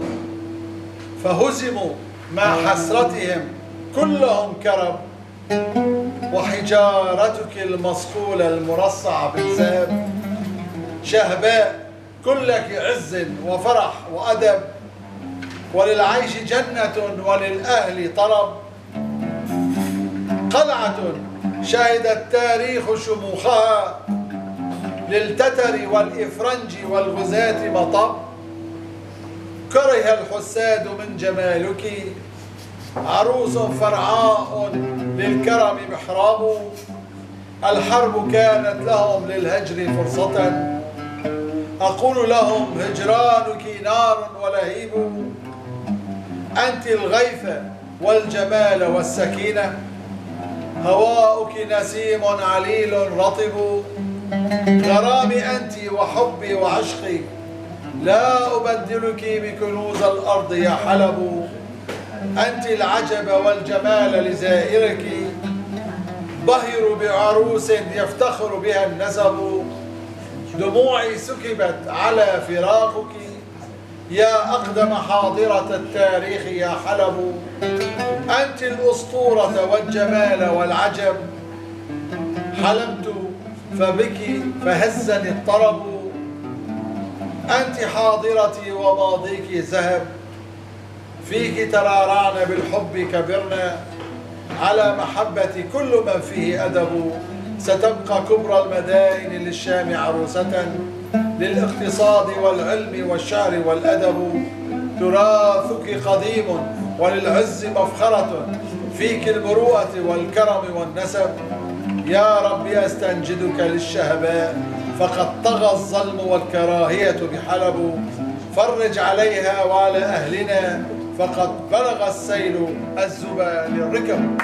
فهزموا مع حسرتهم كلهم كرب، وحجارتك المصقولة المرصعة بالذهب شهباء كلك عز وفرح وأدب، وللعيش جنة وللأهل طرب. قلعة شهد التاريخ شموخها للتتر والإفرنج والغزاة مطب، كره الحساد من جمالك عروس فرعاء للكرم محراب. الحرب كانت لهم للهجر فرصة، أقول لهم هجرانك نار ولهيب. أنت الغيث والجمال والسكينة، هواؤك نسيم عليل رطب. غرامي أنت وحبي وعشقي، لا أبدلك بكنوز الأرض يا حلب. أنت العجب والجمال لزائرك، بهر بعروس يفتخر بها النسب. دموعي سكبت على فراقك يا أقدم حاضرة التاريخ يا حلب. أنت الأسطورة والجمال والعجب، حلمت فبك فهزني الطرب. أنت حاضرتي وماضيك ذهب، فيك ترعرعن بالحب كبرنا، على محبة كل من فيه أدب. ستبقى كبرى المدائن للشام عروسة، للاقتصاد والعلم والشعر والأدب. تراثك قديم وللعز مفخرة، فيك المروءة والكرم والنسب. يا رب أستنجدك للشهباء، فقد طغى الظلم والكراهية بحلب. فرج عليها وعلى أهلنا، فقد بلغ السيل الزبا للركب.